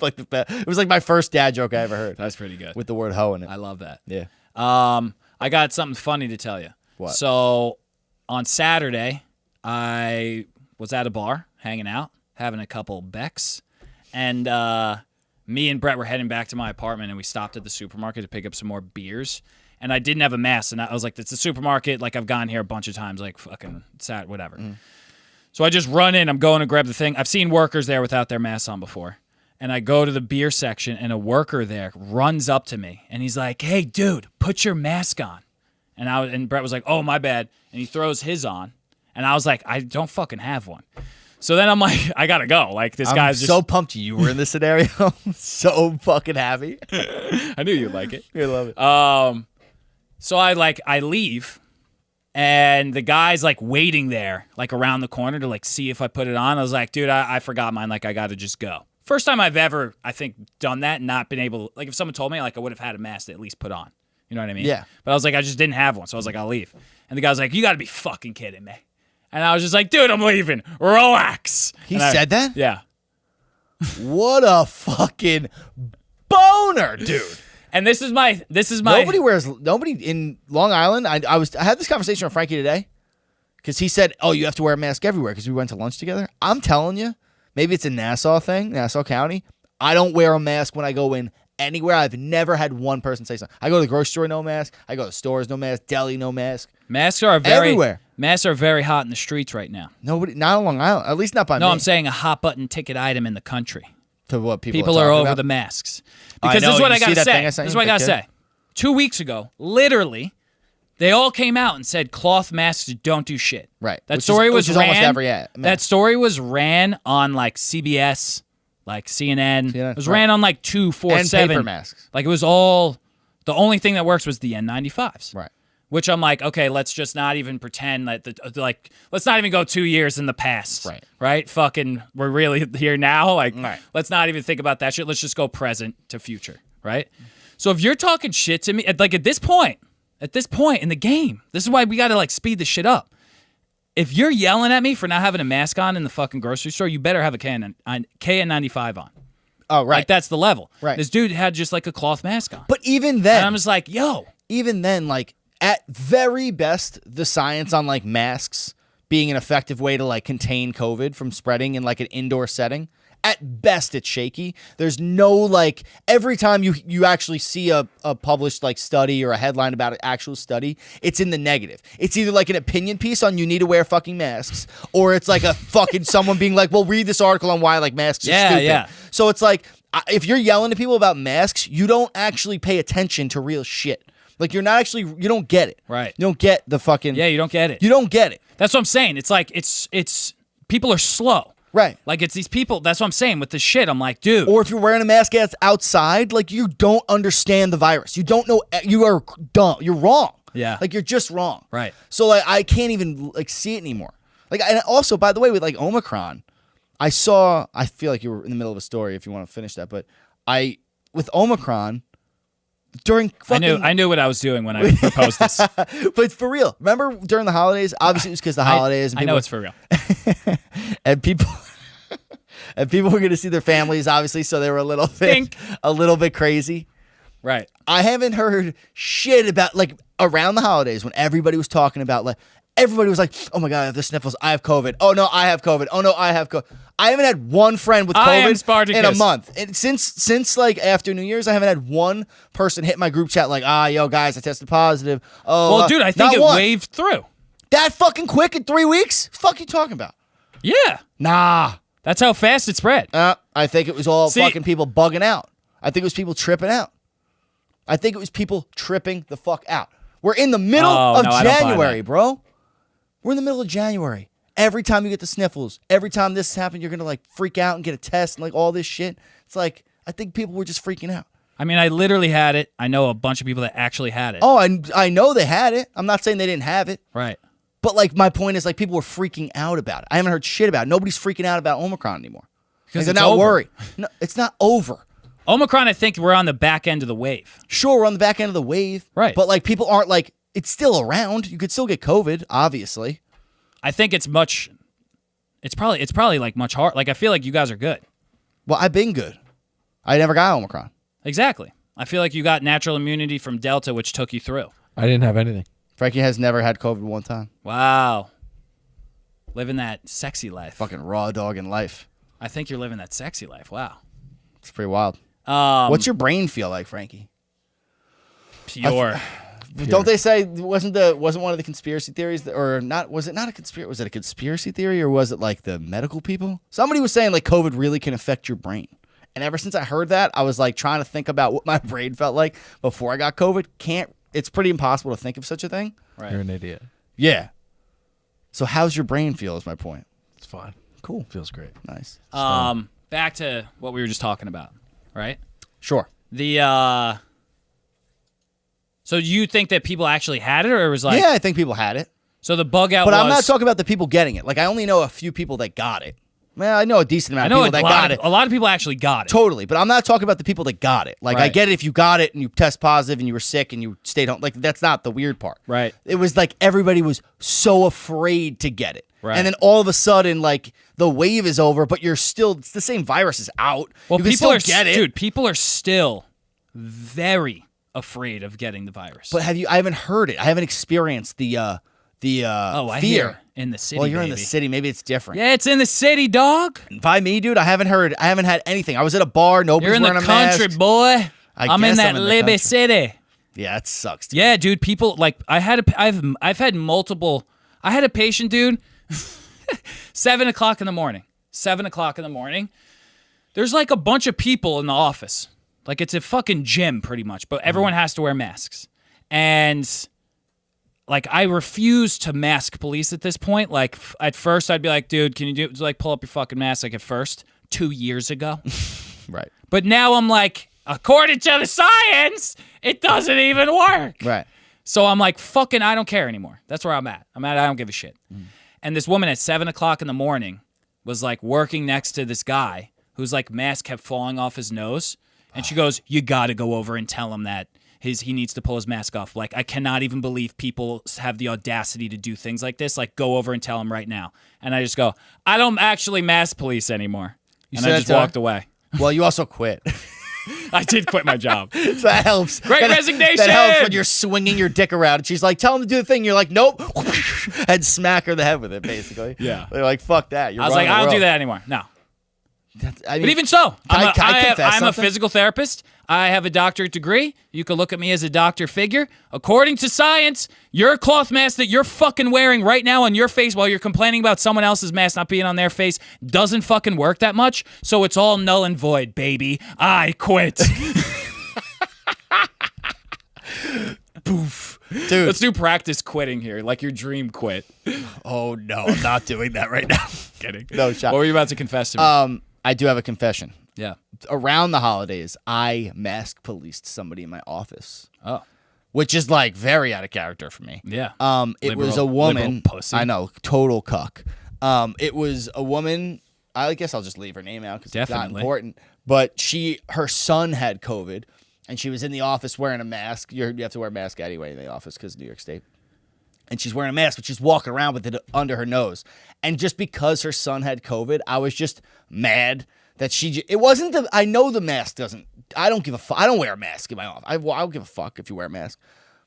It was like my first dad joke I ever heard. That's pretty good. With the word ho in it. I love that. Yeah. I got something funny to tell you. What? So on Saturday, I was at a bar hanging out, having a couple becks, and me and Brett were heading back to my apartment, and we stopped at the supermarket to pick up some more beers. And I didn't have a mask, and I was like, "It's a supermarket. Like I've gone here a bunch of times. Like fucking sad, whatever." So I just run in. I'm going to grab the thing. I've seen workers there without their masks on before. And I go to the beer section, and a worker there runs up to me, and he's like, "Hey, dude, put your mask on." And Brett was like, "Oh, my bad." And he throws his on, and I was like, "I don't fucking have one." So then I'm like, I gotta go. Like this I'm guy's just. so pumped you were in this scenario. So fucking happy. I knew you'd like it. I love it. So I leave, and the guy's like waiting there, like around the corner to like see if I put it on. I was like, "Dude, I forgot mine. Like I gotta just go." First time I've ever, I think, done that and not been able, like if someone told me, like I would have had a mask to at least put on. You know what I mean? Yeah. But I was like, I just didn't have one. So I was like, I'll leave. And the guy's like, "You got to be fucking kidding me." And I was just like, "Dude, I'm leaving. Relax." He And I- said that? Yeah. What a fucking boner, dude. And this is my. Nobody in Long Island. I had this conversation with Frankie today because he said, "Oh, you have to wear a mask everywhere," because we went to lunch together. I'm telling you, maybe it's a Nassau thing, Nassau County. I don't wear a mask when I go in anywhere. I've never had one person say something. I go to the grocery store, no mask. I go to stores, no mask. Deli, no mask. Masks are Everywhere. Masks are very hot in the streets right now. Nobody, not on Long Island. At least not by me. No, I'm saying a hot button ticket item in the country. To what people People are are talking over about. the masks. I Because know, this is what you I see gotta that say. thing I sent This is you what I with gotta the kid? say. 2 weeks ago, literally, They all came out and said cloth masks don't do shit. Right. That Which story is, was which is ran. almost every ad. That story was ran on like CBS, like CNN. CNN, It was right. ran on like 247. And paper masks. Like it was all. The only thing that works was the N95s. Right. Which I'm like, okay, let's just not even pretend that let's not even go 2 years in the past. Right. Right. Fucking, we're really here now. Like, Right. let's not even think about that shit. Let's just go present to future. Right. So if you're talking shit to me, like at this point in the game, this is why we got to like speed the shit up. If you're yelling at me for not having a mask on in the fucking grocery store, you better have a KN95 on. Oh, right. Like that's the level. Right. This dude had just like a cloth mask on. But even then, And I'm just like, yo. even then, like at very best, the science on like masks being an effective way to like contain COVID from spreading in like an indoor setting, at best it's shaky. There's no like every time you actually see a published like study or a headline about an actual study, it's in the negative. It's either like an opinion piece on you need to wear fucking masks, or it's like a fucking someone being like, well, read this article on why like masks are stupid. Yeah. So it's like if you're yelling at people about masks, you don't actually pay attention to real shit. Like you don't get it. Right. You don't get the fucking. Yeah, you don't get it. You don't get it. That's what I'm saying. It's like it's people are slow. Right. Like it's these people. That's what I'm saying with this shit. I'm like, dude. Or if you're wearing a mask outside, like you don't understand the virus. You don't know. You are dumb. You're wrong. Yeah. Like you're just wrong. Right. So like I can't even like see it anymore. Like and also by the way with like Omicron, I feel like you were in the middle of a story if you want to finish that, but with Omicron. During fucking... I knew what I was doing when I proposed this. But for real, remember during the holidays? Obviously, it was because the holidays. And I know it's for real. and people were going to see their families, obviously, so they were a little bit crazy. Right. I haven't heard shit about like around the holidays when everybody was talking about like everybody was like, "Oh my god, I have the sniffles. I have COVID. Oh no, I have COVID. Oh no, I have COVID." I haven't had one friend with I am COVID Spartacus. in a month. And since like after New Year's, I haven't had one person hit my group chat like, yo guys, I tested positive. Oh, Well, dude, I think it waved through. that fucking quick in 3 weeks. Fuck you talking about? Yeah. Nah. That's how fast it spread. I think it was all See- fucking people bugging out. I think it was people tripping out. I think it was people tripping the fuck out. We're in the middle of no, I don't buy January, that. bro. We're in the middle of January. Every time you get the sniffles, every time this happens, you're going to like freak out and get a test and like all this shit. It's like, I think people were just freaking out. I mean, I literally had it. I know a bunch of people that actually had it. Oh, I know they had it. I'm not saying they didn't have it. Right. But like my point is like people were freaking out about it. I haven't heard shit about it. Nobody's freaking out about Omicron anymore. Because Like, it's they're not over. worried. No, it's not over. Omicron, I think we're on the back end of the wave. Sure, we're on the back end of the wave. Right. But like people aren't like, it's still around. You could still get COVID, obviously. I think it's probably like much hard. Like I feel like you guys are good. Well, I've been good. I never got Omicron. Exactly. I feel like you got natural immunity from Delta, which took you through. I didn't have anything. Frankie has never had COVID one time. Wow. Living that sexy life. Fucking raw dog in life. I think you're living that sexy life. Wow. It's pretty wild. What's your brain feel like, Frankie? Pure. Don't they say wasn't one of the conspiracy theories was it a conspiracy theory or was it like the medical people? Somebody was saying like COVID really can affect your brain. And ever since I heard that, I was like trying to think about what my brain felt like before I got COVID. It's pretty impossible to think of such a thing. Right. You're an idiot. Yeah. So how's your brain feel is my point. It's fine. Cool. Feels great. Nice. Back to what we were just talking about, right? Sure. So you think that people actually had it, or it was like, Yeah, I think people had it. so the bug out But was, I'm not talking about the people getting it. Like I only know a few people that got it. Well, I know a decent I amount know of people that got it. a lot of people actually got it. Totally, but I'm not talking about the people that got it. Like I Right. get it if you got it and you test positive and you were sick and you stayed home. Like that's not the weird part. Right. It was like everybody was so afraid to get it. Right. And then all of a sudden, like the wave is over, but it's the same virus is out. Well, you can people still are get it. dude. People are still very afraid of getting the virus. But I haven't heard it. I haven't experienced the I fear. hear in the city. Well, you're in the baby. city. Maybe it's different. Yeah, it's in the city, dog. By me, dude, I haven't had anything. I was at a bar. Nobody's You're in wearing the a country, mask. boy. I'm in guess that I'm in the Libby country. city. Yeah, it sucks. Dude. Yeah, dude. People like I've had multiple. I had a patient, dude. 7 o'clock in the morning. 7 o'clock in the morning. There's like a bunch of people in the office. Like it's a fucking gym, pretty much. But everyone has to wear masks. And like I refuse to mask police at this point. Like at first I'd be like, dude, can you pull up your fucking mask? Like at first, 2 years ago. Right. But now I'm like, according to the science, it doesn't even work. Right. So I'm like, fucking, I don't care anymore. That's where I'm at. I don't give a shit. And this woman at 7 o'clock in the morning was like working next to this guy whose like mask kept falling off his nose. And she goes, you got to go over and tell him that he needs to pull his mask off. Like, I cannot even believe people have the audacity to do things like this. Like, go over and tell him right now. And I just go, I don't actually mask police anymore. And I just walked away. Well, you also quit. I did quit my job. So that helps. Great resignation. That helps when you're swinging your dick around. And she's like, tell him to do the thing. You're like, nope. And smack her in the head with it, basically. Yeah. They're like, fuck that. I was like, I don't do that anymore. No. I mean, But even so, I'm a something? physical therapist. I have a doctorate degree. You can look at me as a doctor figure. According to science, your cloth mask that you're fucking wearing right now on your face while you're complaining about someone else's mask not being on their face doesn't fucking work that much. So it's all null and void, baby. I quit. Poof. Dude. Let's do practice quitting here, like your dream quit. Oh, no. I'm not doing that right now. Kidding. No shot. What were you about to confess to me? I do have a confession. Yeah. Around the holidays, I mask policed somebody in my office. Oh. Which is like very out of character for me. Yeah. It was a woman. Liberal pussy. I know, total cuck. It was a woman. I guess I'll just leave her name out because it's not Definitely. important. But her son had COVID, and she was in the office wearing a mask. You have to wear a mask anyway in the office because New York State. And she's wearing a mask, but she's walking around with it under her nose. And just because her son had COVID, I was just mad that it wasn't I know the mask doesn't, I don't give a fuck. I don't wear a mask in my office. I don't give a fuck if you wear a mask.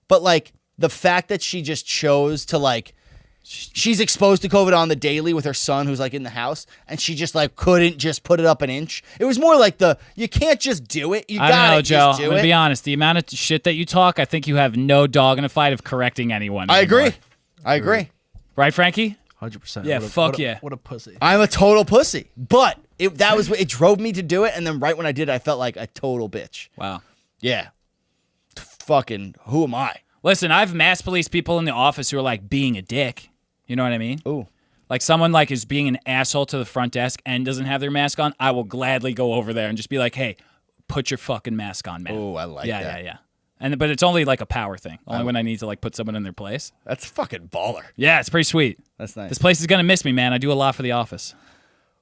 But like the fact that she just chose to like, she's exposed to COVID on the daily with her son who's like in the house, and she just like couldn't just put it up an inch. It was more like you can't just do it. You I don't know, gotta Joe. just do I'm gonna it. be honest. The amount of shit that you talk, I think you have no dog in a fight of correcting anyone. I anymore. agree. I agree. Right, Frankie? 100%. Yeah, fuck yeah. What a pussy. I'm a total pussy. But it drove me to do it, and then right when I did, I felt like a total bitch. Wow. Yeah. Fucking who am I? Listen, I've mass police people in the office who are like being a dick. You know what I mean? Ooh. Like someone like is being an asshole to the front desk and doesn't have their mask on. I will gladly go over there and just be like, hey, put your fucking mask on, man. Ooh, I like that. Yeah. But it's only like a power thing. Only when I need to like put someone in their place. That's fucking baller. Yeah, it's pretty sweet. That's nice. This place is gonna miss me, man. I do a lot for the office.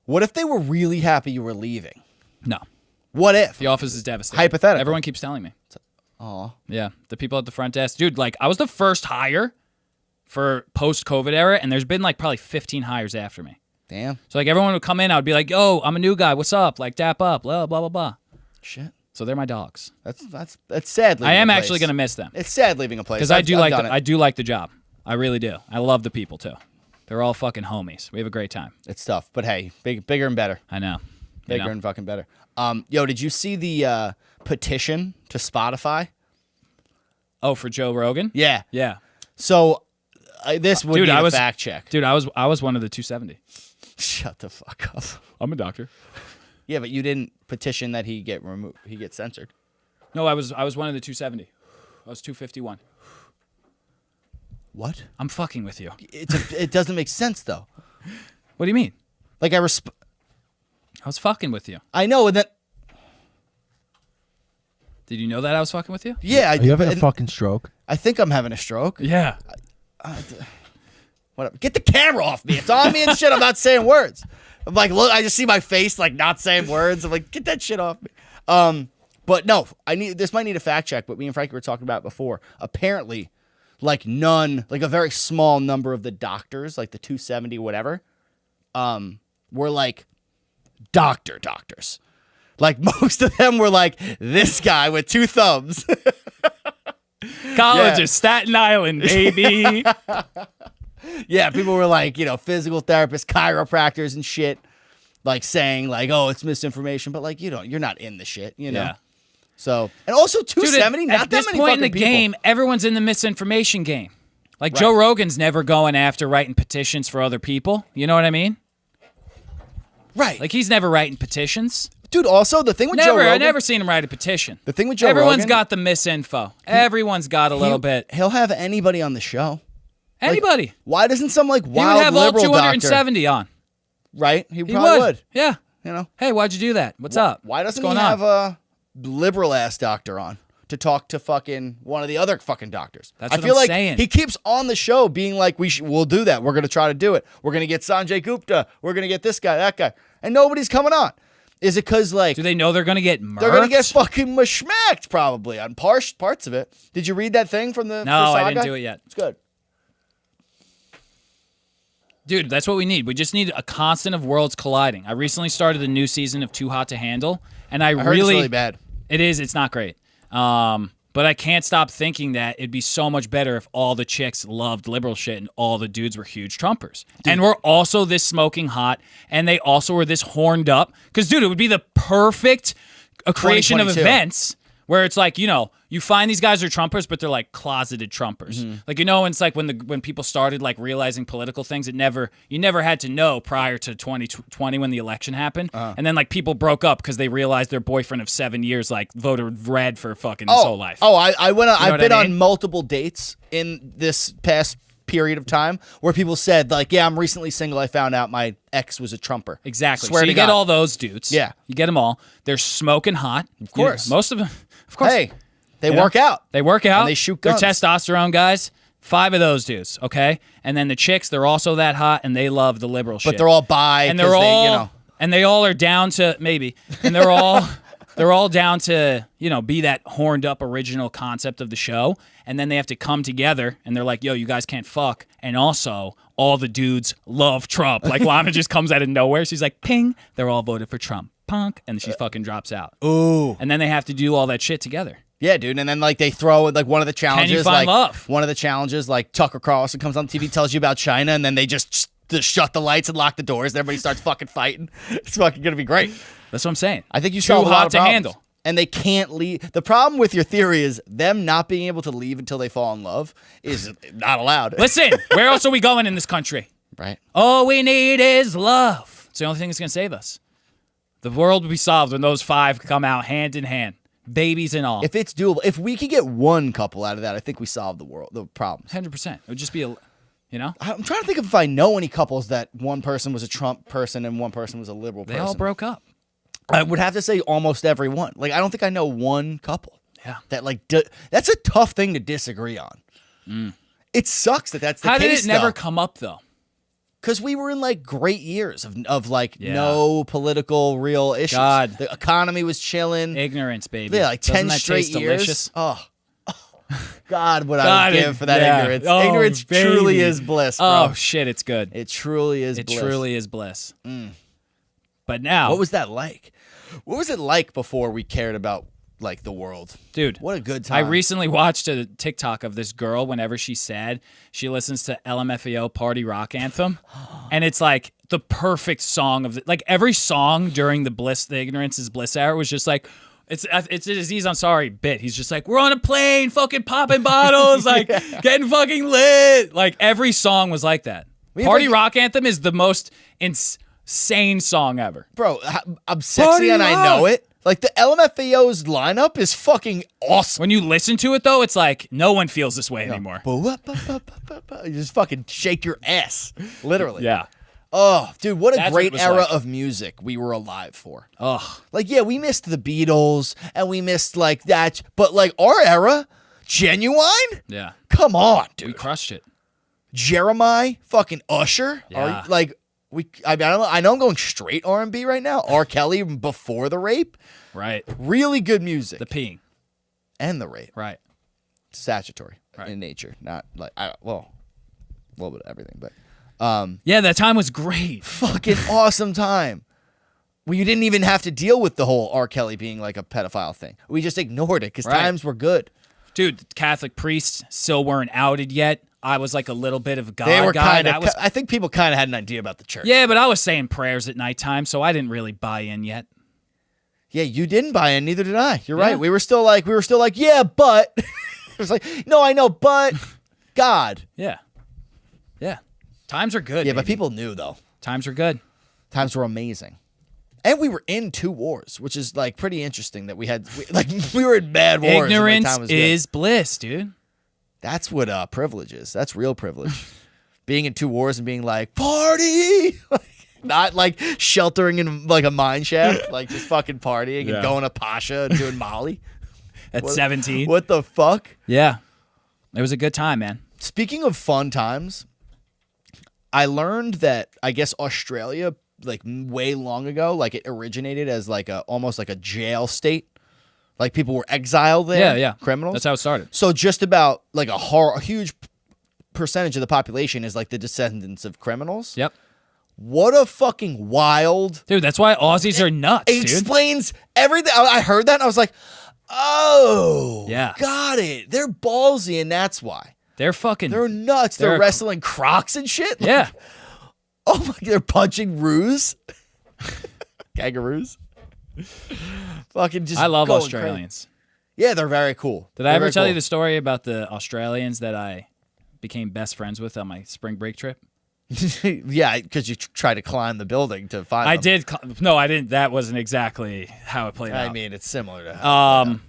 What if they were really happy you were leaving? No. What if? The office is devastating. Hypothetical. Everyone keeps telling me. Aw. Yeah, the people at the front desk. Dude, like, I was the first hire for post-COVID era, and there's been, like, probably 15 hires after me. Damn. So, like, everyone would come in, I would be like, yo, I'm a new guy. What's up? Like, dap up. Blah, blah, blah, blah. Shit. So they're my dogs. That's sad leaving I am a place. actually going to miss them. It's sad leaving a place. Because I do done like the job. I really do. I love the people, too. They're all fucking homies. We have a great time. It's tough. But hey, bigger and better. I know. Bigger and fucking better. Yo, did you see the petition to Spotify? Oh, for Joe Rogan? Yeah. Yeah. So this would Dude, be I a was- fact check. Dude, I was one of the 270. Shut the fuck up. I'm a doctor. Yeah, but you didn't petition that he get removed. He get censored. No, I was one of the 270. I was 251. What? I'm fucking with you. It doesn't make sense though. What do you mean? Like I was fucking with you. I know, and that. Did you know that I was fucking with you? Yeah, Are you having a and fucking stroke? I think I'm having a stroke. Yeah. Whatever. Get the camera off me. It's on me and shit. I'm not saying words. I'm like, look, I just see my face like not saying words. I'm like, get that shit off me. But no, this might need a fact check, but me and Frankie were talking about it before. Apparently, like a very small number of the doctors, like the 270 whatever, were like doctors. Like most of them were like this guy with two thumbs. College Yeah. of Staten Island, baby. Yeah, people were like, physical therapists, chiropractors and shit, like saying like, oh, it's misinformation, but like, you're not in the shit, Yeah. So, and also 270, Dude, not at that this many point in the fucking people. game, everyone's in the misinformation game. Like Joe Rogan's never going after writing petitions for other people. You know what I mean? Right. Like he's never writing petitions. Dude, also the thing with Joe Never. Rogan, I never seen him write a petition. The thing with Joe Everyone's Rogan, got the misinfo. Everyone's got a little bit. He'll have anybody on the show. Anybody. Why doesn't some like He would wild have all liberal 270 on. doctor, right? He He probably would. Yeah. You know, Hey, why'd you do that? What's up? why doesn't What's he going have on? a liberal ass doctor on to talk to fucking one of the other fucking doctors? That's I what feel I'm like saying. he keeps on the show being like, we'll do that. We're gonna try to do it. We're gonna get Sanjay Gupta. We're gonna get this guy, that guy, and nobody's coming on. Is it because like Do they know they're going to get murked? they're gonna get fucking mashmacked probably on parts of it? Did you read that thing from the? No, the I didn't saga? do it yet. It's good. Dude, that's what we need. We just need a constant of worlds colliding. I recently started a new season of Too Hot to Handle, and I I heard it's really bad. It is. It's not great. But I can't stop thinking that it'd be so much better if all the chicks loved liberal shit and all the dudes were huge Trumpers. And we're also this smoking hot, and they also were this horned up. Because, dude, it would be the perfect creation of 2022. events where it's like, you know, you find these guys are Trumpers, but they're like closeted Trumpers. Like, you know, it's like when people started like realizing political things, you never had to know prior to 2020 when the election happened. And then like people broke up because they realized their boyfriend of 7 years like voted red for fucking his whole life. I went. I've what been I on mean? multiple dates in this past period of time where people said like, "Yeah, I'm recently single. I found out my ex was a Trumper." Exactly. Swear so to you get God. all those dudes. Yeah. You get them all. They're smoking hot. Of course. most of them. Of course. Hey, they You know? work out. They work out. And they shoot They're guns. testosterone guys. 5 of those dudes, okay? And then the chicks, they're also that hot, and they love the liberal shit. But they're all bi. and 'cause they're all, they, you know. and they all are down to maybe, and they're all down to, you know, be that horned up original concept of the show. And then they have to come together, and they're like, "Yo, you guys can't fuck." And also, all the dudes love Trump. Like Lana just comes out of nowhere. She's like, "Ping!" They're all voted for Trump. Punk, and she fucking drops out. Ooh. And then they have to do all that shit together. Yeah, dude. And then like they throw like one of the challenges, find like love? one of the challenges, like Tucker Carlson comes on TV, tells you about China, and then they just shut the lights and lock the doors, and everybody starts fucking fighting. It's fucking gonna be great. That's what I'm saying. I think you Too solve a lot hot of to problems. handle. And they can't leave. The problem with your theory is them not being able to leave until they fall in love is not allowed. Listen, where else are we going in this country? Right? All we need is love. It's the only thing that's going to save us. The world will be solved when those 5 come out hand in hand, babies and all. If it's doable, if we could get one couple out of that, I think we solve the problems. 100%. It would just be you know? I'm trying to think if I know any couples that one person was a Trump person and one person was a liberal They person. all broke up. I would have to say almost every one. Like I don't think I know one couple. Yeah. That like that's a tough thing to disagree on. It sucks that's the How case. did it never come up, though? Because we were in like great years of like Yeah. no political real issues. God. The economy was chilling. Ignorance, baby. Yeah, like Doesn't 10 that straight taste years. delicious? Oh. God, what I God, would give for that yeah. ignorance. Oh, Ignorance baby. truly is bliss, bro. Oh, shit, it's good. It truly is It bliss. truly is bliss. But now, What was that like? What was it like before we cared about like the world? dude, What a good I time. recently watched a TikTok of this girl. Whenever she's sad, she listens to LMFAO Party Rock Anthem, and it's like the perfect song of like every song during the ignorance is bliss hour was just like. It's a Aziz Ansari bit. He's just like, we're on a plane, fucking popping bottles, like getting fucking lit. Like every song was like that. Party Rock Anthem is the most insane song ever. Bro, I'm sexy Party and I know rock. it. Like the LMFAO's lineup is fucking awesome. When you listen to it though, it's like no one feels this way anymore. You just fucking shake your ass. Literally. Yeah. Oh, dude, what a That's what it great was era like. of music we were alive for. Ugh. Like, yeah, we missed the Beatles and we missed like that, but like our era, Genuine? Yeah. Come on, We dude. crushed it. Jeremiah, fucking Usher. Yeah. I know I'm going straight R&B right now. R. Kelly before the rape. Right. Really good music. The peeing. And the rape. Right. Statutory Right. in nature, not like a little bit of everything, but Yeah, that time was great. fucking awesome time. Well, you didn't even have to deal with the whole R. Kelly being like a pedophile thing. We just ignored it because Right. times were good. Dude, Catholic priests still weren't outed yet. I was like a little bit of a God They were guy. kind That of. was, I think people kind of had an idea about the church. yeah, but I was saying prayers at nighttime, so I didn't really buy in yet. Yeah, you didn't buy in, neither did I. You're Yeah. right. We were still like, yeah, but it was like, no, I know, but God. Yeah. Yeah. Times are good. Yeah, but baby. people knew though. Times are good. Times were amazing. And we were in 2 wars, which is like pretty interesting that we were in bad wars. and, like, Ignorance time was good. is bliss, dude. That's what privilege is. That's real privilege. Being in 2 wars and being like, party! Not like sheltering in like a mine shaft, like just fucking partying and going to Pasha and doing Molly. At 17. What the fuck? Yeah. It was a good time, man. Speaking of fun times, I learned that I guess Australia, like way long ago, like it originated as like almost like a jail state. Like people were exiled there. Yeah. Criminals. That's how it started. So just about like a huge percentage of the population is like the descendants of criminals. Yep. What a fucking wild. Dude, that's why Aussies are nuts, It dude. explains everything. I heard that and I was like, oh, Yeah. got it. They're ballsy and that's why. They're fucking... They're nuts. They're They're- wrestling crocs and shit. Like, yeah. oh my, they're punching roos. Kangaroos. Fucking just I love going Australians. crazy. Yeah, they're very cool. Did I ever tell you the story about the Australians that I became best friends with on my spring break trip? Yeah, because you try to climb the building to find I them. did. No, I didn't. That wasn't exactly how it played out. I mean, it's similar to how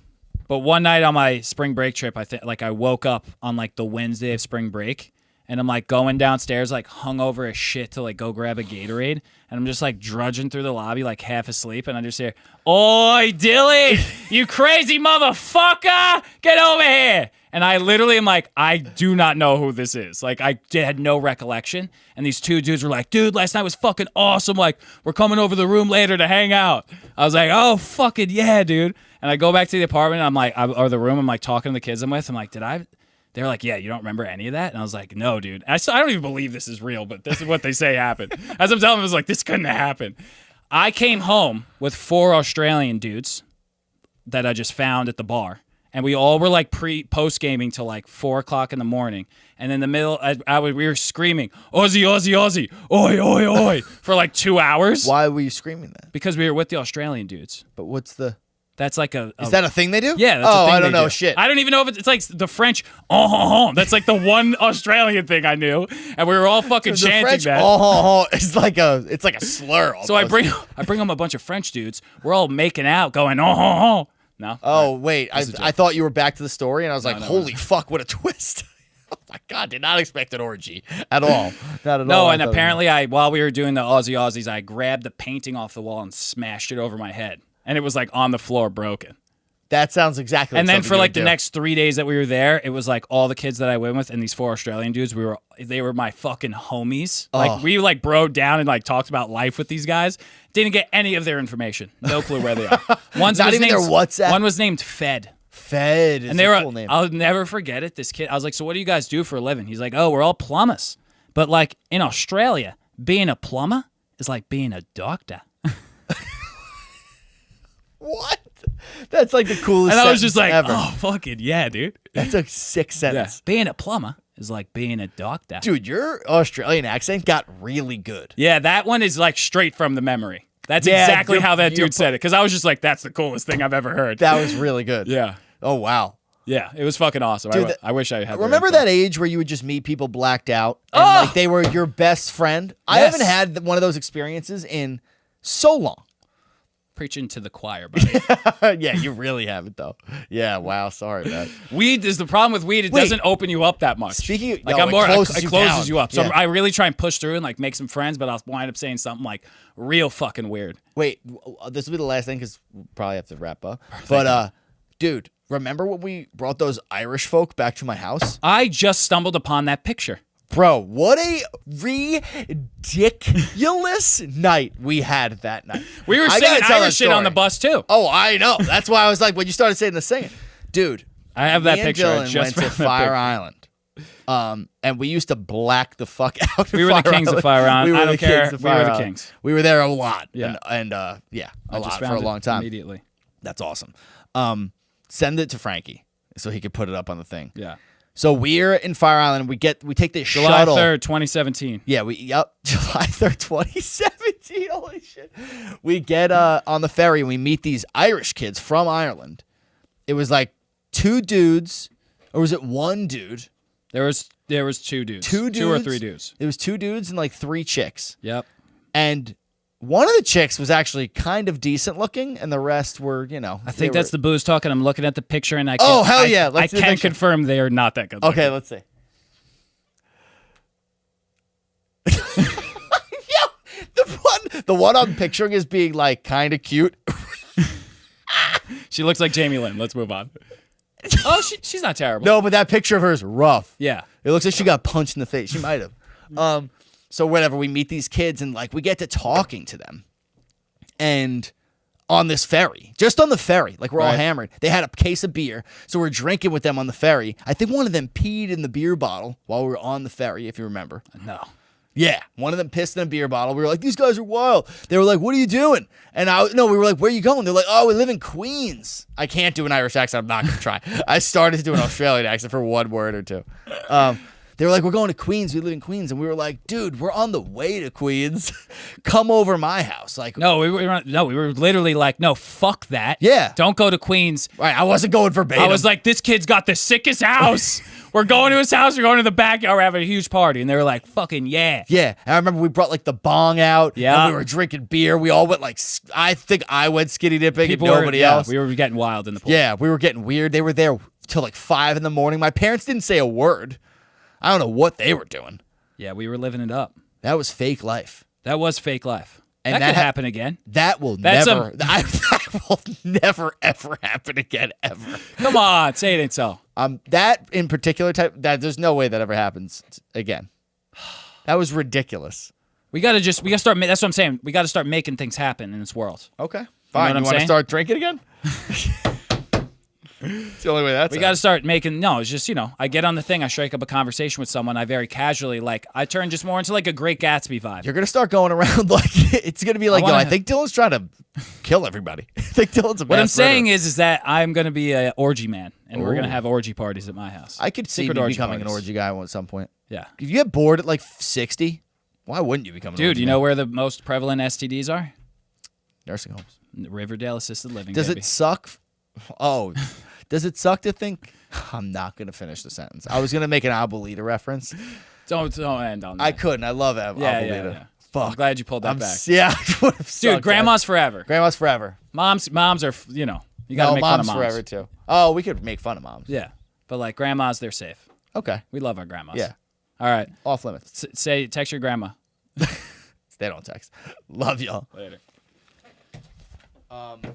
But one night on my spring break trip, I woke up on like the Wednesday of spring break, and I'm like going downstairs like hungover as shit to like go grab a Gatorade, and I'm just like drudging through the lobby like half asleep, and I just hear, "Oi, Dilly, you crazy motherfucker, get over here!" And I literally am like, I do not know who this is. Like, I had no recollection. And these 2 dudes were like, dude, last night was fucking awesome. Like, we're coming over to the room later to hang out. I was like, oh, fucking yeah, dude. And I go back to the apartment, and I'm like, or the room, I'm like talking to the kids I'm with. I'm like, they're like, yeah, you don't remember any of that? And I was like, no, dude. I don't even believe this is real, but this is what they say happened. As I'm telling them, I was like, this couldn't have happened. I came home with 4 Australian dudes that I just found at the bar. And we all were like post gaming till like 4 o'clock in the morning. And in the middle, we were screaming, Aussie, Aussie, Aussie, oi, oi, oi, for like 2 hours. Why were you screaming that? Because we were with the Australian dudes. But what's the... That's like Is that a thing they do? Yeah, that's a thing I don't they know do. shit. I don't even know if it's like the French, that's like the one Australian thing I knew. And we were all fucking the chanting French, that. it's like a slur. Almost. So I bring them a bunch of French dudes. We're all making out, going, No. Oh, wait. This is a I thought you were back to the story, and I was like, no, holy fuck, what a twist. Oh, my God. Did not expect an orgy at all. Not at all. No, and I thought- apparently while we were doing the Aussies, I grabbed the painting off the wall and smashed it over my head. And it was like on the floor broken. That sounds exactly And like then something for you like would the do. next 3 days that we were there, it was like all the kids that I went with and these 4 Australian dudes, they were my fucking homies. Like we like broed down and like talked about life with these guys. Didn't get any of their information. No clue where they are. One's Not was even named, their WhatsApp? One was named Fed. Fed is And they a were, cool name. I'll never forget it. This kid, I was like, so what do you guys do for a living? He's like, oh, we're all plumbers. But like in Australia, being a plumber is like being a doctor. What? That's like the coolest And I was sentence just like, ever. oh, fucking yeah, dude. That's a sick Yeah. sentence. Being a plumber is like being a doctor. Dude, your Australian accent got really good. Yeah, that one is like straight from the memory. That's Yeah, exactly you're- how that you're dude said it. Because I was just like, that's the coolest thing I've ever heard. That was really good. Yeah. Oh, wow. Yeah, it was fucking awesome. Dude, I wish I had their Remember info. that age where you would just meet people blacked out and Oh! like they were your best friend? I Yes. haven't had one of those experiences in so long. Preaching to the choir, buddy. Yeah, you really haven't though. Yeah, wow, sorry, man. Weed is the problem with weed. It Wait. doesn't open you up that much. Speaking of- like no, I'm it more, closes it you closes down. you up. So Yeah. I really try and push through and like make some friends, but I'll wind up saying something like real fucking weird. Wait, this will be the last thing because we'll probably have to wrap up. But dude, remember when we brought those Irish folk back to my house? I just stumbled upon that picture. Bro, what a ridiculous night we had that night. We were I singing gotta tell that Irish shit on the story. bus too. Oh, I know. That's why I was like, when you started saying the singing. Dude, I have that me and picture. I Dylan just went to found that Fire picture. Island. And we used to black the fuck out. We were the kings of Fire Island. I don't care. kings of We were Fire the Island. kings. We were there a lot. Yeah. And yeah, a I lot just for a found it long time. Immediately. That's awesome. Send it to Frankie so he could put it up on the thing. Yeah. So we're in Fire Island. We take this July shuttle. 3rd, 2017. Yeah, July 3rd, 2017. Holy shit. We get on the ferry and we meet these Irish kids from Ireland. It was like 2 dudes, or was it 1 dude? There was 2 dudes. 2 dudes. 2 or 3 dudes. It was 2 dudes and like 3 chicks. Yep. And One of the chicks was actually kind of decent looking, and the rest were, I think that's the booze talking. I'm looking at the picture, and I Oh, hell yeah. I Let's see the can picture. confirm they are not that good. Okay, looking. let's see. Yo, the one I'm picturing is being like kind of cute. She looks like Jamie Lynn. Let's move on. Oh, she's not terrible. No, but that picture of her is rough. Yeah. It looks like she got punched in the face. She might have. So whatever, we meet these kids and like we get to talking to them. And on this ferry, just on the ferry, like we're all Right. hammered. They had a case of beer, so we're drinking with them on the ferry. I think one of them peed in the beer bottle while we were on the ferry, if you remember. No. Yeah, one of them pissed in a beer bottle. We were like, these guys are wild. They were like, what are you doing? And we were like, where are you going? They're like, oh, we live in Queens. I can't do an Irish accent. I'm not going to try. I started to do an Australian accent for one word or two. They were like, we're going to Queens. We live in Queens. And we were like, dude, we're on the way to Queens. Come over my house. Like, No, we were literally like, no, fuck that. Yeah. Don't go to Queens. right, I wasn't going verbatim. I was like, this kid's got the sickest house. We're going to his house. We're going to the backyard. We're having a huge party. And they were like, fucking yeah. yeah. And I remember we brought like the bong out. Yeah. And we were drinking beer. We all went like, I think I went skinny dipping and nobody else. We were getting wild in the pool. Yeah, we were getting weird. They were there till like 5 in the morning. My parents didn't say a word. I don't know what they were doing. Yeah, we were living it up. That was fake life. That was fake life. And that that could ha- happen again. That will That's never. That will never ever happen again ever. Come on, say it ain't so. That in particular type. That there's no way that ever happens again. That was ridiculous. We gotta start. That's what I'm saying. We gotta start making things happen in this world. Okay, what fine. You, I'm want to saying? start drinking again? It's the only way that's. We got to start making. No, it's just I get on the thing. I strike up a conversation with someone. I very casually I turn just more into like a Great Gatsby vibe. You're gonna start going around like it's gonna be like, wanna- I think Dylan's trying to kill everybody. I think Dylan's a What I'm mass saying murderer. is that I'm gonna be a orgy man, and we're gonna Ooh. have orgy parties at my house. I could see Secret me orgy becoming an parties. orgy guy at some point. Yeah, If you get bored at like 60, why wouldn't you become an dude. orgy You man? know where the most prevalent STDs are? Nursing homes. Riverdale assisted living. Does baby. it suck? Oh, does it suck to think? I'm not going to finish the sentence. I was going to make an Abuelita reference. Don't end on that. I couldn't. I love Yeah, Abuelita. yeah. Fuck. I'm glad you pulled that back. Yeah. Dude, grandma's forever. Grandma's forever. Moms are you gotta No, make fun of mom's moms. forever too. Oh, we could make fun of moms. Yeah, but like grandmas, they're safe. Okay. We love our grandmas. Yeah. All right. Off limits. Text your grandma. They don't text. Love y'all. Later.